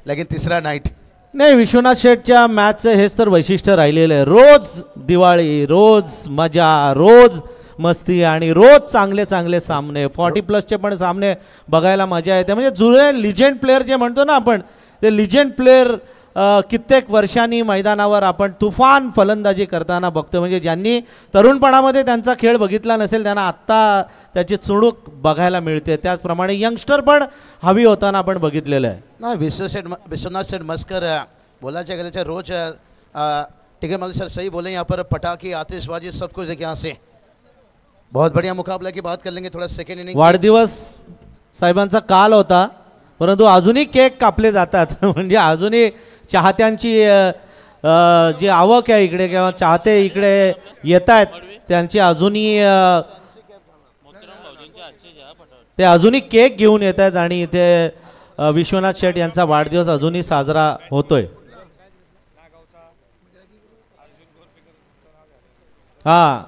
Speaker 7: लेकिन तीसरा नाइट.
Speaker 4: नाही, विश्वनाथ शेठच्या मॅचचं हेच तर वैशिष्ट्य राहिलेलं आहे. रोज दिवाळी, रोज मजा, रोज मस्ती आणि रोज चांगले चांगले सामने 40+ पण सामने बघायला मजा येते. म्हणजे जुने लिजेंड प्लेअर जे म्हणतो ना आपण, ते लिजेंड प्लेअर कित्येक वर्षांनी मैदानावर आपण तुफान फलंदाजी करताना बघतो. म्हणजे ज्यांनी तरुणपणामध्ये त्यांचा खेळ बघितला नसेल त्यांना आत्ता त्याची चुणूक बघायला मिळते. त्याचप्रमाणे यंगस्टर पण हवी होताना आपण बघितलेलं आहे
Speaker 7: ना. विश्वनाथ सेठ मस्कर बोला गले रोज टिकट मालिक सर सही बोले. यहाँ पर पटाखे आतिशबाजी सब कुछ देखिए यहाँ से. बहुत बढ़िया मुकाबला की बात कर लेंगे थोड़ा सेकेंड इनिंग.
Speaker 4: वाढदिवस साहेबांचा काल होता परंतु अजूनही केक कापले जातात. म्हणजे अजूनही चाहत्यांची जी आवक आहे इकडे किंवा चाहते इकडे येत आहेत त्यांची अजूनही ते अजूनही केक घेऊन येत आहेत आणि इथे विश्वनाथ शेठ यांचा वाढदिवस अजूनही साजरा होतोय. हा,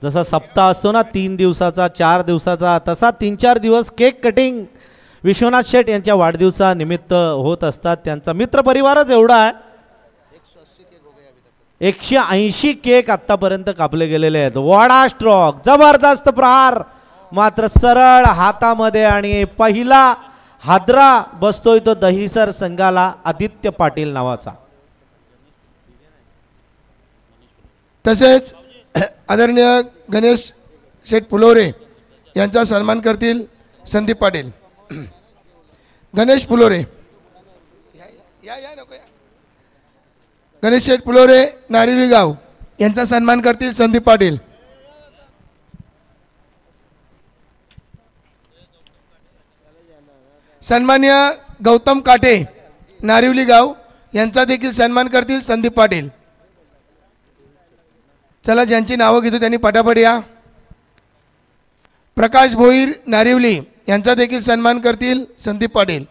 Speaker 4: जसा सप्ताह असतो ना 3 दिवसाचा 4 दिवसाचा, तसा 3-4 दिवस केक कटिंग विश्वनाथ शेठ यांच्या वाढदिवसानिमित्त होत असतात. त्यांचा मित्र परिवारच एवढा आहे. 180 केक आतापर्यंत कापले गेलेले आहेत. वॉडा स्ट्रोक, जबरदस्त प्रहार, मात्र सरळ हातामध्ये आणि पहिला हादरा बसतोय तो दहिसर संघाला आदित्य पाटील नावाचा.
Speaker 2: तसेच आदरणीय गणेश शेठ फुलोरे यांचा सन्मान करतील संदीप पाटील. गणेश फुलोरे, गणेश शेठ फुलोरे नारिवली गाव यांचा सन्मान करतील संदीप पाटील. सन्मान्य गौतम काटे नारिवली गाव यांचा देखील सन्मान करतील संदीप पाटील. चला, ज्यांची नावं घेतो त्यांनी पटापट या. प्रकाश भोईर नारिवली यांचा देखील सन्मान करतील संदीप पाटील.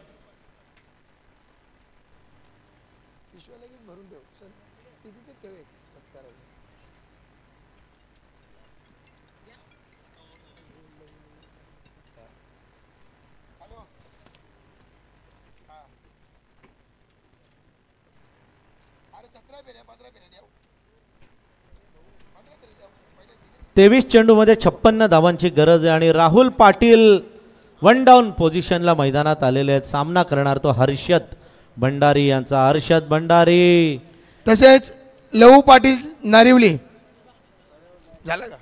Speaker 4: तेवीस चेंडूमध्ये 56 धावांची गरज आहे आणि राहुल पाटील 1 डाऊन पोझिशनला मैदानात आलेले आहेत. सामना करणार तो हर्षद भंडारी यांचा. हर्षद भंडारी,
Speaker 2: तसेच लहू पाटील नारिवली झाला का,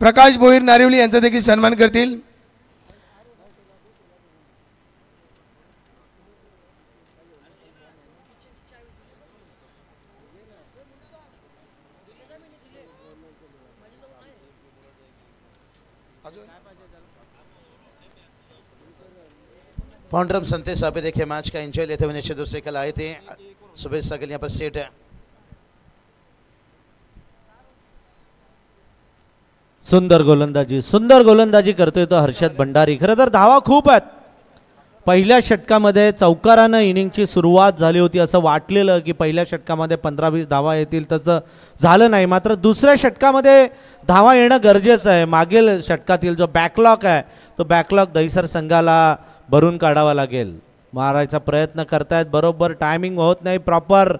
Speaker 2: प्रकाश भोईर नारिवली यांचा देखील सन्मान करतील.
Speaker 7: पॉन्ड्रम संतेश साहब देखिए मैच का एंजॉय लेते हुए निश्चित रूप से कल आए थे. सुबह सकल यहाँ पर सेट है.
Speaker 4: सुंदर गोलंदाजी करतोय तो हर्षद भंडारी. खरं तर धावा खूप आहेत. पहिल्या षटकामध्ये चौकारानं इनिंगची सुरुवात झाली होती. असं वाटलेलं की पहिल्या षटकामध्ये 15-20 धावा येतील, तसं झालं नाही. मात्र दुसऱ्या षटकामध्ये धावा येणं गरजेचं आहे. मागील षटकातील जो बॅकलॉग आहे तो बॅकलॉग दहिसर संघाला भरून काढावा लागेल. मारायचा प्रयत्न करतायत, बरोबर टायमिंग होत नाही प्रॉपर.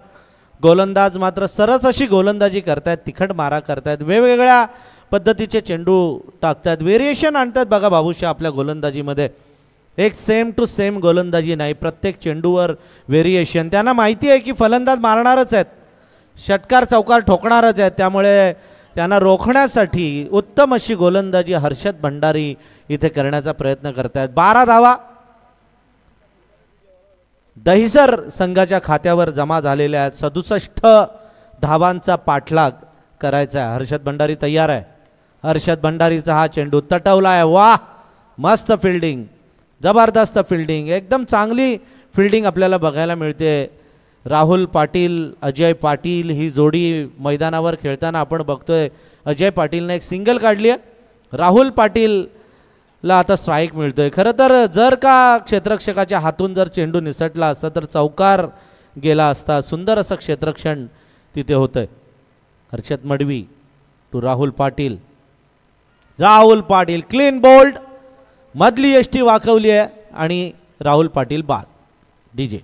Speaker 4: गोलंदाज मात्र सरस अशी गोलंदाजी करतायत, तिखट मारा करतायत, वेगवेगळ्या पद्धतीचे चेंडू टाकतात, व्हेरिएशन आणतात. बघा बाबूशा आपल्या गोलंदाजीमध्ये एक सेम टू सेम गोलंदाजी नाही, प्रत्येक चेंडूवर व्हेरिएशन. त्यांना माहिती आहे की फलंदाज मारणारच आहेत, षटकार चौकार ठोकणारच आहेत, त्यामुळे त्यांना रोखण्यासाठी उत्तम अशी गोलंदाजी हर्षद भंडारी इथे करण्याचा प्रयत्न करतायत. 12 धावा दहिसर संघाच्या खात्यावर जमा झालेल्या आहेत. 67 धावांचा पाठलाग करायचा आहे. हर्षद भंडारी तयार आहे. हर्षद भंडारीचा हा चेंडू तटवला आहे. वाह, मस्त फिल्डिंग, जबरदस्त फिल्डिंग, एकदम चांगली फिल्डिंग आपल्याला बघायला मिळते. राहुल पाटील अजय पाटील ही जोडी मैदानावर खेळताना आपण बघतोय. अजय पाटीलने एक सिंगल काढली आहे. राहुल पाटीलला आता स्ट्राईक मिळतोय. खरं तर जर का क्षेत्ररक्षकाच्या हातून जर चेंडू निसटला असता तर चौकार गेला असता. सुंदर असं क्षेत्ररक्षण तिथे होतंय. Harshad Madvi to Rahul Patil. Rahul Patil clean bowled, मधली यष्टी वाकवली आहे आणि राहुल पाटील बाद. डीजे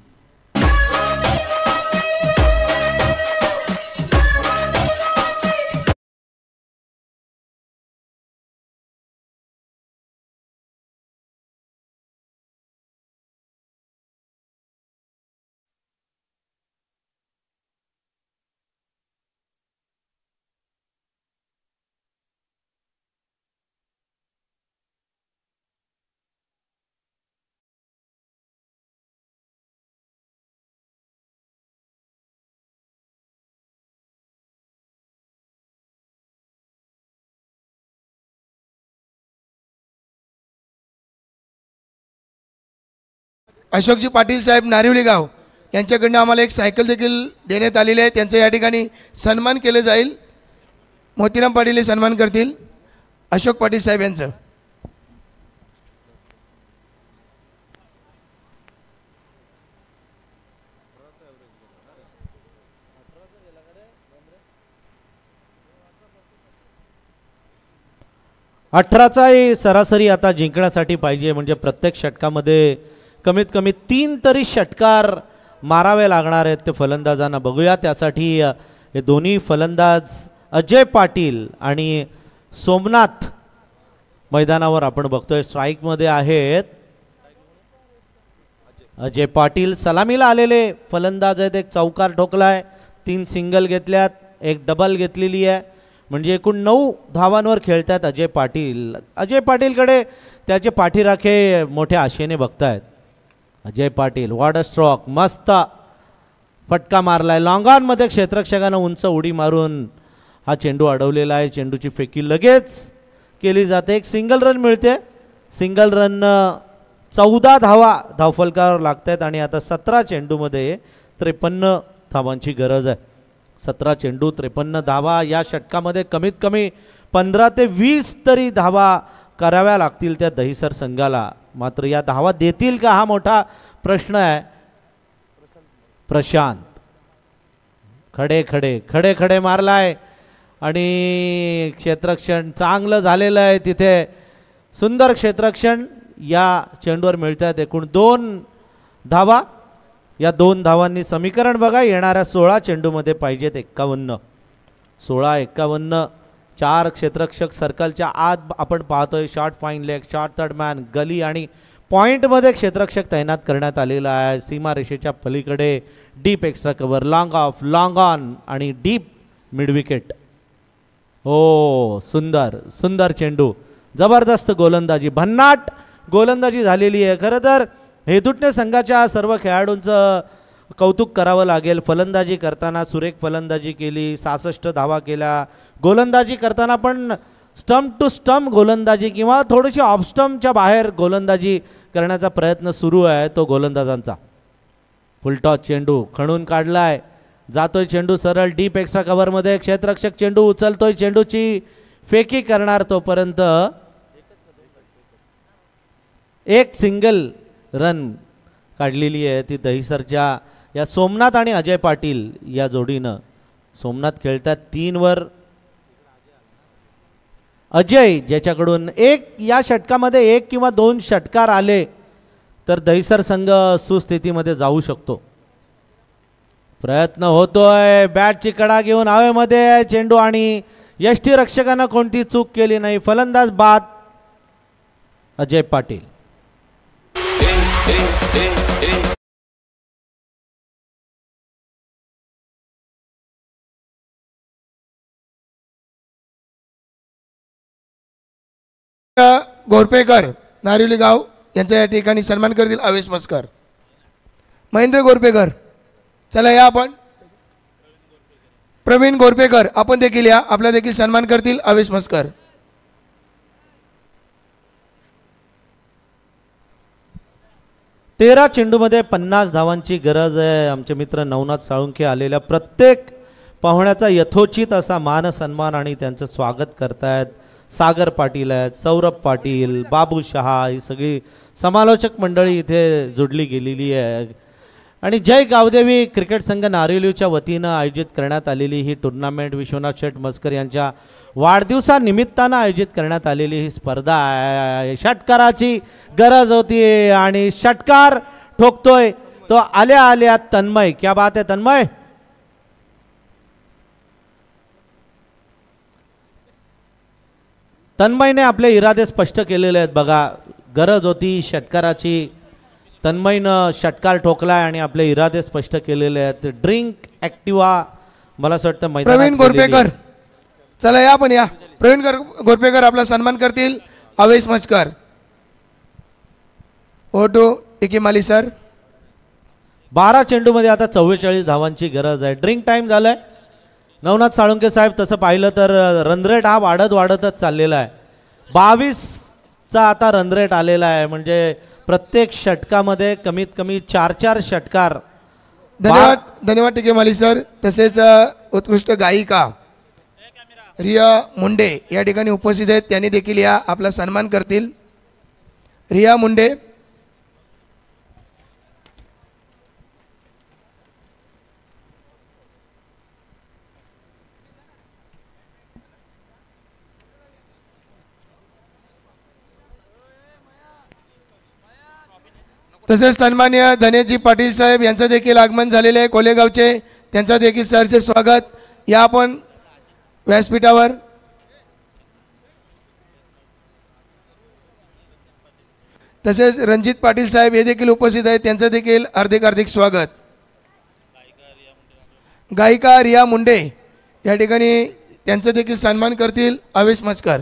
Speaker 2: अशोकजी पाटील साहेब नारिवली गाव यांच्याकडनं आम्हाला एक सायकल देखील देण्यात आलेली आहे. त्यांचा या ठिकाणी सन्मान केलं जाईल. मोतीराम पाटील हे सन्मान करतील अशोक पाटील साहेब यांचं.
Speaker 4: अठराचाही सरासरी आता जिंकण्यासाठी पाहिजे, म्हणजे प्रत्येक षटकामध्ये कमीत कमी 3 तरी षटकार मारावे लागणार आहेत ते फलंदाजांना. बघूया त्यासाठी हे दोन्ही फलंदाज अजय पाटील आणि सोमनाथ मैदानावर आपण बघतोय. स्ट्राईकमध्ये आहेत अजय पाटील. सलामीला आलेले फलंदाज आहेत. एक चौकार ठोकलाय, 3 सिंगल घेतल्यात, एक डबल घेतलेली आहे, म्हणजे एकूण 9 धावांवर खेळतात अजय पाटील. अजय पाटीलकडे त्याचे पाठीराखे मोठ्या आशेने बघतायत. Ajay Patil what a stroke, मस्त फटका मारलाय. लॉंग ऑनमध्ये क्षेत्ररक्षकानं उंच उडी मारून हा चेंडू अडवलेला आहे. चेंडूची फेकी लगेच केली जाते. एक सिंगल रन मिळते. सिंगल रन 14 धावा धावफलकावर लागत आहेत आणि आता 17 चेंडूमध्ये 53 धावांची गरज आहे. 17 चेंडू 53 धावा. या षटकामध्ये कमीत कमी 15 ते 20 तरी धावा कराव्या लागतील त्या दहिसर संघाला. मात्र या धावा देतील का हा मोठा प्रश्न आहे. प्रशांत खडे खडे खडे खडे मारलाय आणि क्षेत्ररक्षण चांगलं झालेलं आहे. तिथे सुंदर क्षेत्ररक्षण या चेंडूवर मिळतात. एकूण 2 धावा. या 2 धावांनी समीकरण बघा. येणाऱ्या 16 चेंडूमध्ये पाहिजेत 51. 16-51. 4 क्षेत्ररक्षक सर्कलच्या आत आपण पाहतोय. Short fine leg, short third man, gully आणि पॉईंटमध्ये क्षेत्ररक्षक तैनात करण्यात आलेला आहे. सीमारेषेच्या पलीकडे deep extra cover, long off, long on आणि डीप मिड विकेट. हो, सुंदर सुंदर चेंडू. जबरदस्त गोलंदाजी, भन्नाट गोलंदाजी झालेली आहे. खरं तर हेतुटणे संघाच्या सर्व खेळाडूंचं कौतुक करावं लागेल. फलंदाजी करताना सुरेख फलंदाजी केली, 66 धावा केल्या. गोलंदाजी करताना पण स्टंप टू स्टंप गोलंदाजी किंवा थोडीशी ऑफ स्टंपच्या बाहेर गोलंदाजी करण्याचा प्रयत्न सुरू आहे तो गोलंदाजांचा. फुलटॉस चेंडू खणून काढलाय. जातोय चेंडू सरळ डीप एक्स्ट्रा कव्हरमध्ये. क्षेत्ररक्षक चेंडू उचलतोय, चेंडूची फेकी करणार. तोपर्यंत एक सिंगल रन काढलेली आहे ती दहिसरच्या या सोमनाथ आणि अजय पाटील या जोडीनं. सोमनाथ खेळतात 3 वर. अजय ज्याच्याकडून या षटकामध्ये 1 किंवा 2 षटकार आले तर दहिसर संघ सुस्थितीमध्ये जाऊ शकतो. प्रयत्न होतोय. बॅटची कडा घेऊन हवेमध्ये चेंडू आणि यष्टीरक्षकानं कोणती चूक केली नाही. फलंदाज बाद अजय पाटील.
Speaker 2: गोरपेकर नारिवली गाव यांच्या या ठिकाणी सन्मान करतील आवेश मस्कर. महेंद्र गोरपेकर, चला या आपण. प्रवीण गोरपेकर आपण देखील या. आपला देखील सन्मान करतील आवेश मस्कर.
Speaker 4: तेरा चेंडूमध्ये 50 धावांची गरज आहे. आमचे मित्र नवनाथ साळुंखे आलेल्या प्रत्येक पाहुण्याचा यथोचित असा मान सन्मान आणि त्यांचं स्वागत करतायत. सागर पाटील आहेत, सौरभ पाटील, बाबू शहा, ही सगळी समालोचक मंडळी इथे जोडली गेलेली आहे. आणि जय गावदेवी क्रिकेट संघ नारिवलीच्या वतीनं आयोजित करण्यात आलेली ही टुर्नामेंट विश्वनाथ शेठ मस्कर यांच्या वाढदिवसानिमित्तानं आयोजित करण्यात आलेली ही स्पर्धा आहे. षटकाराची गरज होती आणि षटकार ठोकतोय तो आल्या आल्या तन्मय. क्या बात आहे तन्मय. तन्मयने आपले इरादे स्पष्ट केलेले आहेत. बघा, गरज होती षटकाराची. तन्मयनं षटकार ठोकलाय आणि आपले इरादे स्पष्ट केलेले आहेत. ड्रिंक ॲक्टिवा मला असं वाटतं
Speaker 2: प्रवीण गोरपेकर, चला या पण या. प्रवीण गोरपेकर आपला सन्मान करतील आवेश मस्कर. ओटो टिकी माली सर.
Speaker 4: 12 चेंडूमध्ये आता 44 धावांची गरज आहे. ड्रिंक टाइम झालाय. नवनाथ साळुंके साहेब, तसं पाहिलं तर रनरेट हा वाढतच चाललेला आहे. 22चा आता रनरेट आलेला आहे. म्हणजे प्रत्येक षटकामध्ये कमीत कमी 4-4 षटकार.
Speaker 2: धन्यवाद धन्यवाद टिके माली सर. तसेच उत्कृष्ट गायिका रिया मुंडे या ठिकाणी उपस्थित आहेत, त्यांनी देखील या आपला सन्मान करतील. रिया मुंडे. तसेच सन्मान्य धनेशजी पाटील साहेब यांचं देखील आगमन झालेले आहे कोलेगावचे, त्यांचं देखील सहर्ष स्वागत. या आपण व्यासपीठावर. तसेच रणजित पाटील साहेब हे देखील उपस्थित आहेत, त्यांचं देखील हार्दिक हार्दिक स्वागत. गायिका रिया मुंडे या ठिकाणी त्यांचं देखील सन्मान करतील आवेश मस्कर.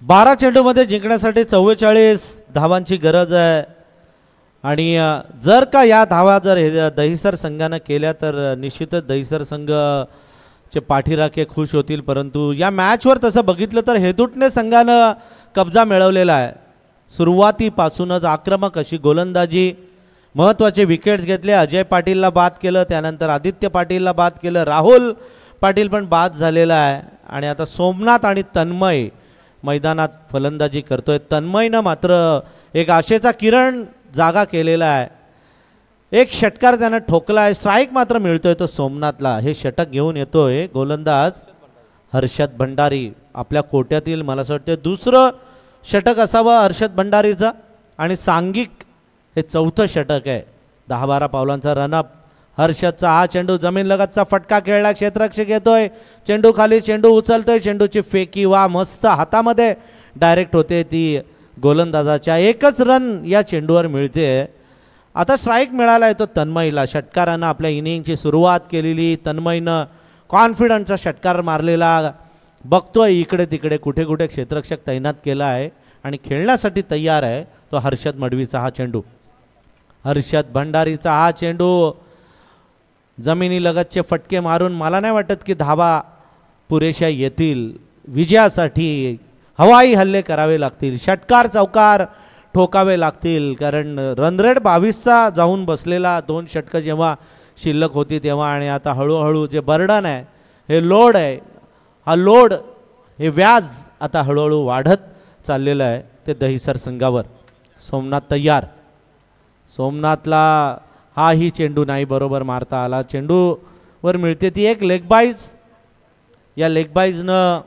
Speaker 4: बारा चेंडूमध्ये जिंकण्यासाठी 44 धावांची गरज आहे आणि जर का या धावा जर दहिसर संघानं केल्या तर निश्चितच दहिसर संघचे पाठीराखे खुश होतील. परंतु या मॅचवर तसं बघितलं तर हेदुटणे संघानं कब्जा मिळवलेला आहे. सुरुवातीपासूनच आक्रमक अशी गोलंदाजी, महत्त्वाचे विकेट्स घेतले. अजय पाटीलला बाद केलं, त्यानंतर आदित्य पाटीलला बाद केलं, राहुल पाटील पण बाद झालेला आहे आणि आता सोमनाथ आणि तन्मय मैदानात फलंदाजी करतोय. तन्मयनं मात्र एक आशेचा किरण जागा केलेला आहे. एक षटकार त्यानं ठोकला आहे, स्ट्राईक मात्र मिळतोय तो सोमनाथला. हे षटक घेऊन येतोय गोलंदाज हर्षद भंडारी. आपल्या कोट्यातील मला असं वाटतं दुसरं षटक असावं हर्षद भंडारीचं आणि सांघिक हे चौथं षटक आहे. 10-12 पावलांचा रनअप हर्षदचा. हा चेंडू जमीन लगतचा फटका खेळला, क्षेत्ररक्षक येतोय, चेंडू खाली, चेंडू उचलतोय, चेंडूची फेकी वा मस्त हातामध्ये डायरेक्ट होते ती गोलंदाजाच्या. एकच रन या चेंडूवर मिळते. आता स्ट्राईक मिळाला आहे तो तन्मयला. षटकारानं आपल्या इनिंगची सुरुवात केलेली, तन्मयनं कॉन्फिडंटचा षटकार मारलेला. बघतोय इकडे तिकडे कुठे कुठे क्षेत्ररक्षक तैनात केला आहे आणि खेळण्यासाठी तयार आहे तो हर्षद मडवीचा हा चेंडू. हर्षद भंडारीचा हा चेंडू जमिनी लगतचे फटके मारून मला नाही वाटत की धावा पुरेशा येतील. विजयासाठी हवाई हल्ले करावे लागतील, षटकार चौकार ठोकावे लागतील. कारण रन रेट 22चा जाऊन बसलेला, 2 षटकं जेव्हा शिल्लक होती तेव्हा. आणि आता हळूहळू जे बर्डन आहे, हे लोड आहे, हा लोड हे व्याज आता हळूहळू वाढत चाललेलं आहे ते दहिसर संघावर. सोमनाथ तयार. सोमनाथला हाही चेंडू नाही बरोबर मारता आला. चेंडूवर मिळते ती एक लेगबाईज. या लेगबाईजनं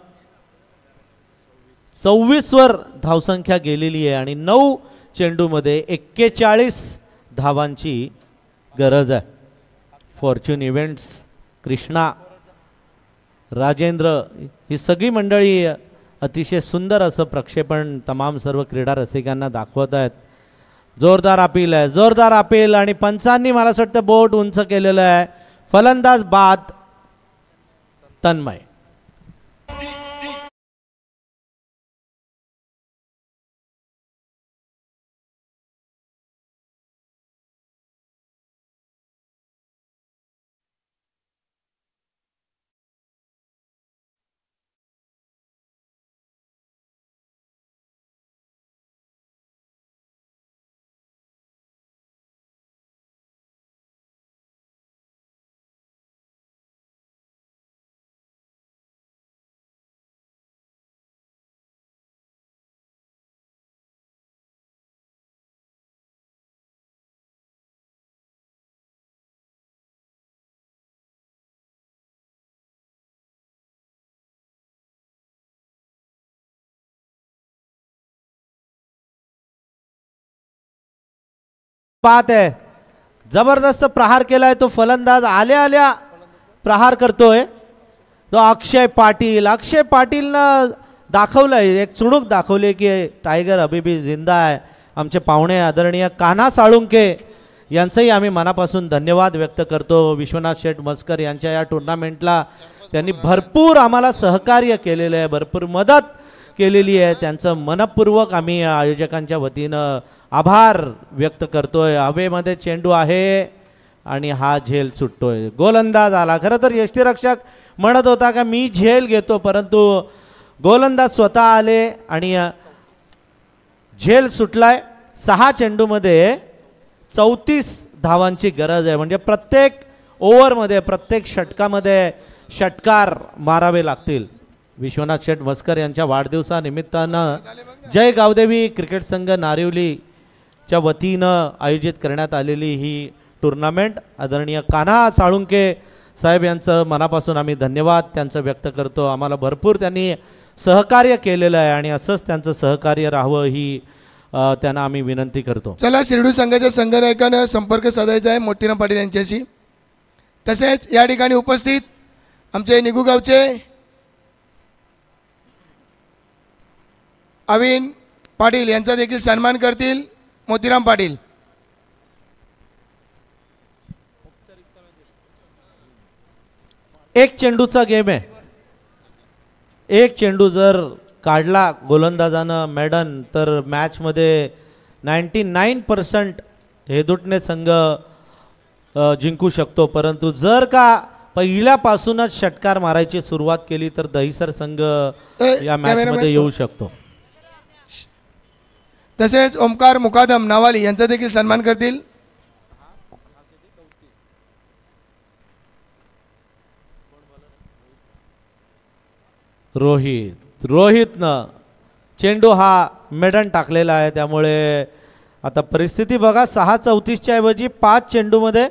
Speaker 4: 26वर धावसंख्या गेलेली आहे आणि 9 चेंडूमध्ये 41 धावांची गरज आहे. फॉर्च्यून इव्हेंट्स, कृष्णा, राजेंद्र ही सगळी मंडळी अतिशय सुंदर असं प्रक्षेपण तमाम सर्व क्रीडा रसिकांना दाखवत आहेत. जोरदार अपील आहे, जोरदार अपील आणि पंचांनी मला असं वाटतं बोट उंच केलेलं आहे. फलंदाज बाद तन्मय. बात आहे, जबरदस्त प्रहार केलाय तो फलंदाज. आल्या आल्या प्रहार करतोय तो अक्षय पाटील. अक्षय पाटीलनं दाखवलंय, एक चुणूक दाखवली की टायगर अभी भी जिंदा आहे. आमचे पाहुणे आदरणीय कान्हा साळुंके यांचंही आम्ही मनापासून धन्यवाद व्यक्त करतो. विश्वनाथ शेठ मस्कर यांच्या या टुर्नामेंटला त्यांनी भरपूर आम्हाला सहकार्य केलेलं आहे, भरपूर मदत केलेली आहे. त्यांचं मनपूर्वक आम्ही आयोजकांच्या वतीनं आभार व्यक्त करतोय. हवेमध्ये चेंडू आहे आणि हा झेल सुटतोय. गोलंदाज आला. खरं तर यष्टीरक्षक म्हणत होता का मी झेल घेतो, परंतु गोलंदाज स्वतः आले आणि झेल सुटलाय. 6 चेंडूमध्ये 34 धावांची गरज आहे. म्हणजे प्रत्येक ओव्हरमध्ये प्रत्येक षटकामध्ये षटकार मारावे लागतील. विश्वनाथ शेठ मस्कर यांच्या वाढदिवसानिमित्तानं जय गावदेवी क्रिकेट संघ नारिवलीच्या वतीनं आयोजित करण्यात आलेली ही टुर्नामेंट आदरणीय कान्हा साळुंके साहेब यांचं मनापासून आम्ही धन्यवाद त्यांचं व्यक्त करतो. आम्हाला भरपूर त्यांनी सहकार्य केलेलं आहे आणि असंच त्यांचं सहकार्य राहावं ही त्यांना आम्ही विनंती करतो.
Speaker 2: चला शिरडू संघाच्या संघनायकानं संपर्क साधायचा आहे मोतीराम पाटील यांच्याशी. तसेच या ठिकाणी उपस्थित आमचे निगू गावचे अविन पाटील यांचा देखील सन्मान करतील मोतीराम पाटील.
Speaker 4: एक चेंडूचा गेम आहे. एक चेंडू जर काढला गोलंदाजानं मॅडन तर मॅचमध्ये 99% हेदुटणे संघ जिंकू शकतो. परंतु जर का पहिल्यापासूनच षटकार मारायची सुरुवात केली तर दहिसर संघ या मॅचमध्ये येऊ शकतो.
Speaker 2: तसेच ओमकार मुकादम नावाली यांचा देखील सन्मान करतील.
Speaker 4: रोहितनं चेंडू हा मेडन टाकलेला आहे. त्यामुळे आता परिस्थिती बघा 6-34च्या ऐवजी 5 चेंडूमध्ये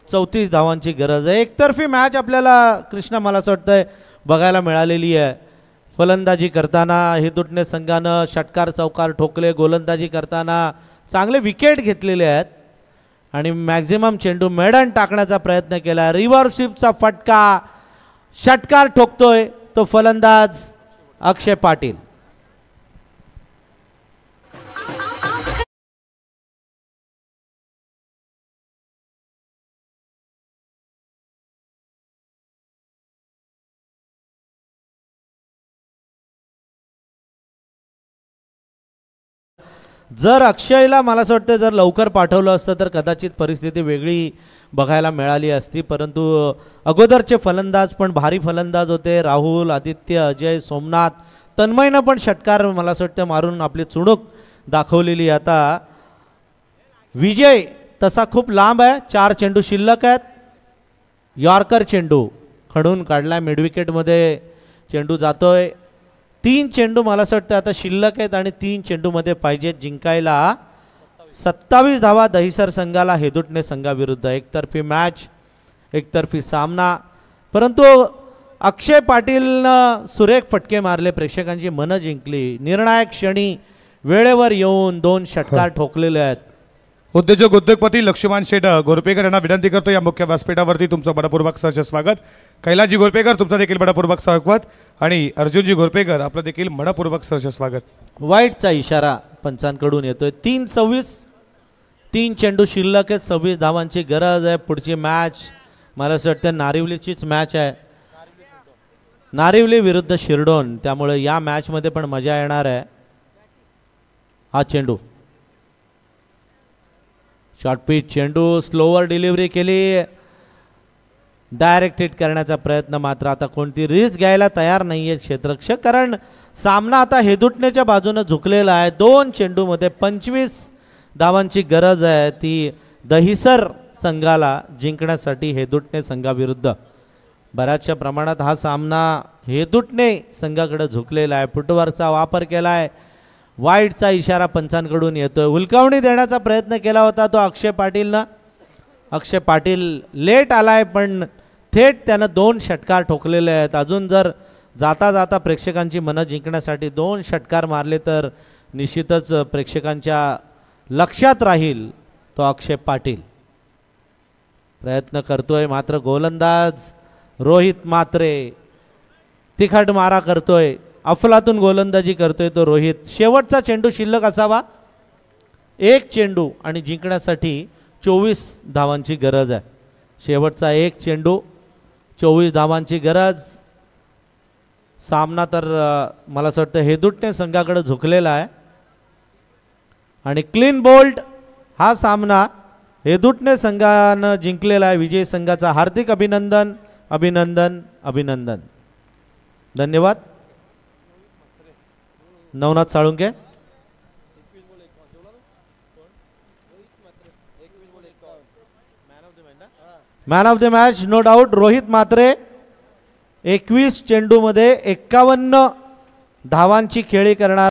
Speaker 4: 34 धावांची गरज आहे. एकतर्फी मॅच आपल्याला कृष्णा मला असं वाटतंय बघायला मिळालेली आहे. फलंदाजी करताना हेदुटणे संघानं षटकार चौकार ठोकले, गोलंदाजी करताना चांगले विकेट घेतलेले आहेत आणि मॅक्झिमम चेंडू मेडन टाकण्याचा प्रयत्न केला. रिव्हर्स स्वीपचा फटका, षटकार ठोकतोय तो फलंदाज अक्षय पाटील. जर अक्षयला मला असं वाटतं जर लवकर पाठवलं असतं तर कदाचित परिस्थिती वेगळी बघायला मिळाली असती. परंतु अगोदरचे फलंदाज पण भारी फलंदाज होते. राहुल, आदित्य, अजय, सोमनाथ, तन्मयनं पण षटकार मला असं वाटतं मारून आपली चुणूक दाखवलेली. आता विजय तसा खूप लांब आहे. 4 चेंडू शिल्लक आहेत. यॉर्कर चेंडू खडून काढला. मिडविकेटमध्ये चेंडू जातोय. 3 चेंडू मला असं वाटतं आता शिल्लक आहेत आणि 3 चेंडूमध्ये पाहिजेत जिंकायला. 27 धावा दहिसर संघाला हेदुटणे संघाविरुद्ध. एकतर्फी मॅच, एकतर्फी सामना. परंतु अक्षय पाटीलनं सुरेख फटके मारले, प्रेक्षकांची मनं जिंकली. निर्णायक क्षणी वेळेवर येऊन 2 षटकार ठोकलेले आहेत.
Speaker 3: उद्योजक उद्योगपती लक्ष्मण शेठ गोरपेकर यांना विनंती करतो या मुख्य व्यासपीठावरती तुमचं बडपूर्वक सहर्ष स्वागत. कैलासजी गोरपेकर तुमचं देखील बडपूर्वक स्वागत आणि अर्जुनजी गोरपेकर आपलं देखील मनपूर्वक सहर्ष स्वागत.
Speaker 4: वाईटचा इशारा पंचांकडून येतोय. 3-26, 3 चेंडू शिल्लक आहेत. 26 धावांची गरज आहे. पुढची मॅच मला असं वाटतं नारिवलीचीच मॅच आहे, नारिवली विरुद्ध शिरडोन. त्यामुळे या मॅचमध्ये पण मजा येणार आहे. हा चेंडू शॉर्ट पिच चेंडू, स्लोवर डिलिव्हरी केली, डायरेक्ट हिट करण्याचा प्रयत्न. मात्र आता कोणती रिस्क घ्यायला तयार नाही आहे क्षेत्ररक्षक, कारण सामना आता हेदुटणेच्या बाजूने झुकलेला आहे. 2 चेंडूमध्ये 25 धावांची गरज आहे ती दहिसर संघाला जिंकण्यासाठी हेदुटणे संघाविरुद्ध. बऱ्याचशा प्रमाणात हा सामना हेदुटणे संघाकडे झुकलेला आहे. फुटवर्कचा वापर केला आहे. वाईटचा इशारा पंचांकडून येतोय. हुलकावणी देण्याचा प्रयत्न केला होता तो अक्षय पाटीलनं. अक्षय पाटील लेट आलाय पण थेट त्यानं 2 षटकार ठोकलेले आहेत. अजून जर जाता जाता प्रेक्षकांची मनं जिंकण्यासाठी 2 षटकार मारले तर निश्चितच प्रेक्षकांच्या लक्षात राहील तो अक्षय पाटील. प्रयत्न करतोय मात्र गोलंदाज रोहित मात्रे तिखट मारा करतोय. अफलातून गोलंदाजी करतोय तो रोहित. शेवटचा चेंडू शिल्लक असावा. 1 चेंडू आणि जिंकण्यासाठी 24 धावांची गरज आहे. शेवटचा 1 चेंडू 24 धावांची गरज. सामना तर मला असं वाटतं हेदुटणे संघाकडे झुकलेला आहे आणि क्लीन बोल्ड हा सामना हेदुटणे संघानं जिंकलेला आहे. विजयी संघाचा हार्दिक अभिनंदन अभिनंदन अभिनंदन. धन्यवाद. Navnath Salunke. Man of the match no doubt Rohit Mhatre. 21 चेंडूमध्ये 51 धावांची खेळी करणार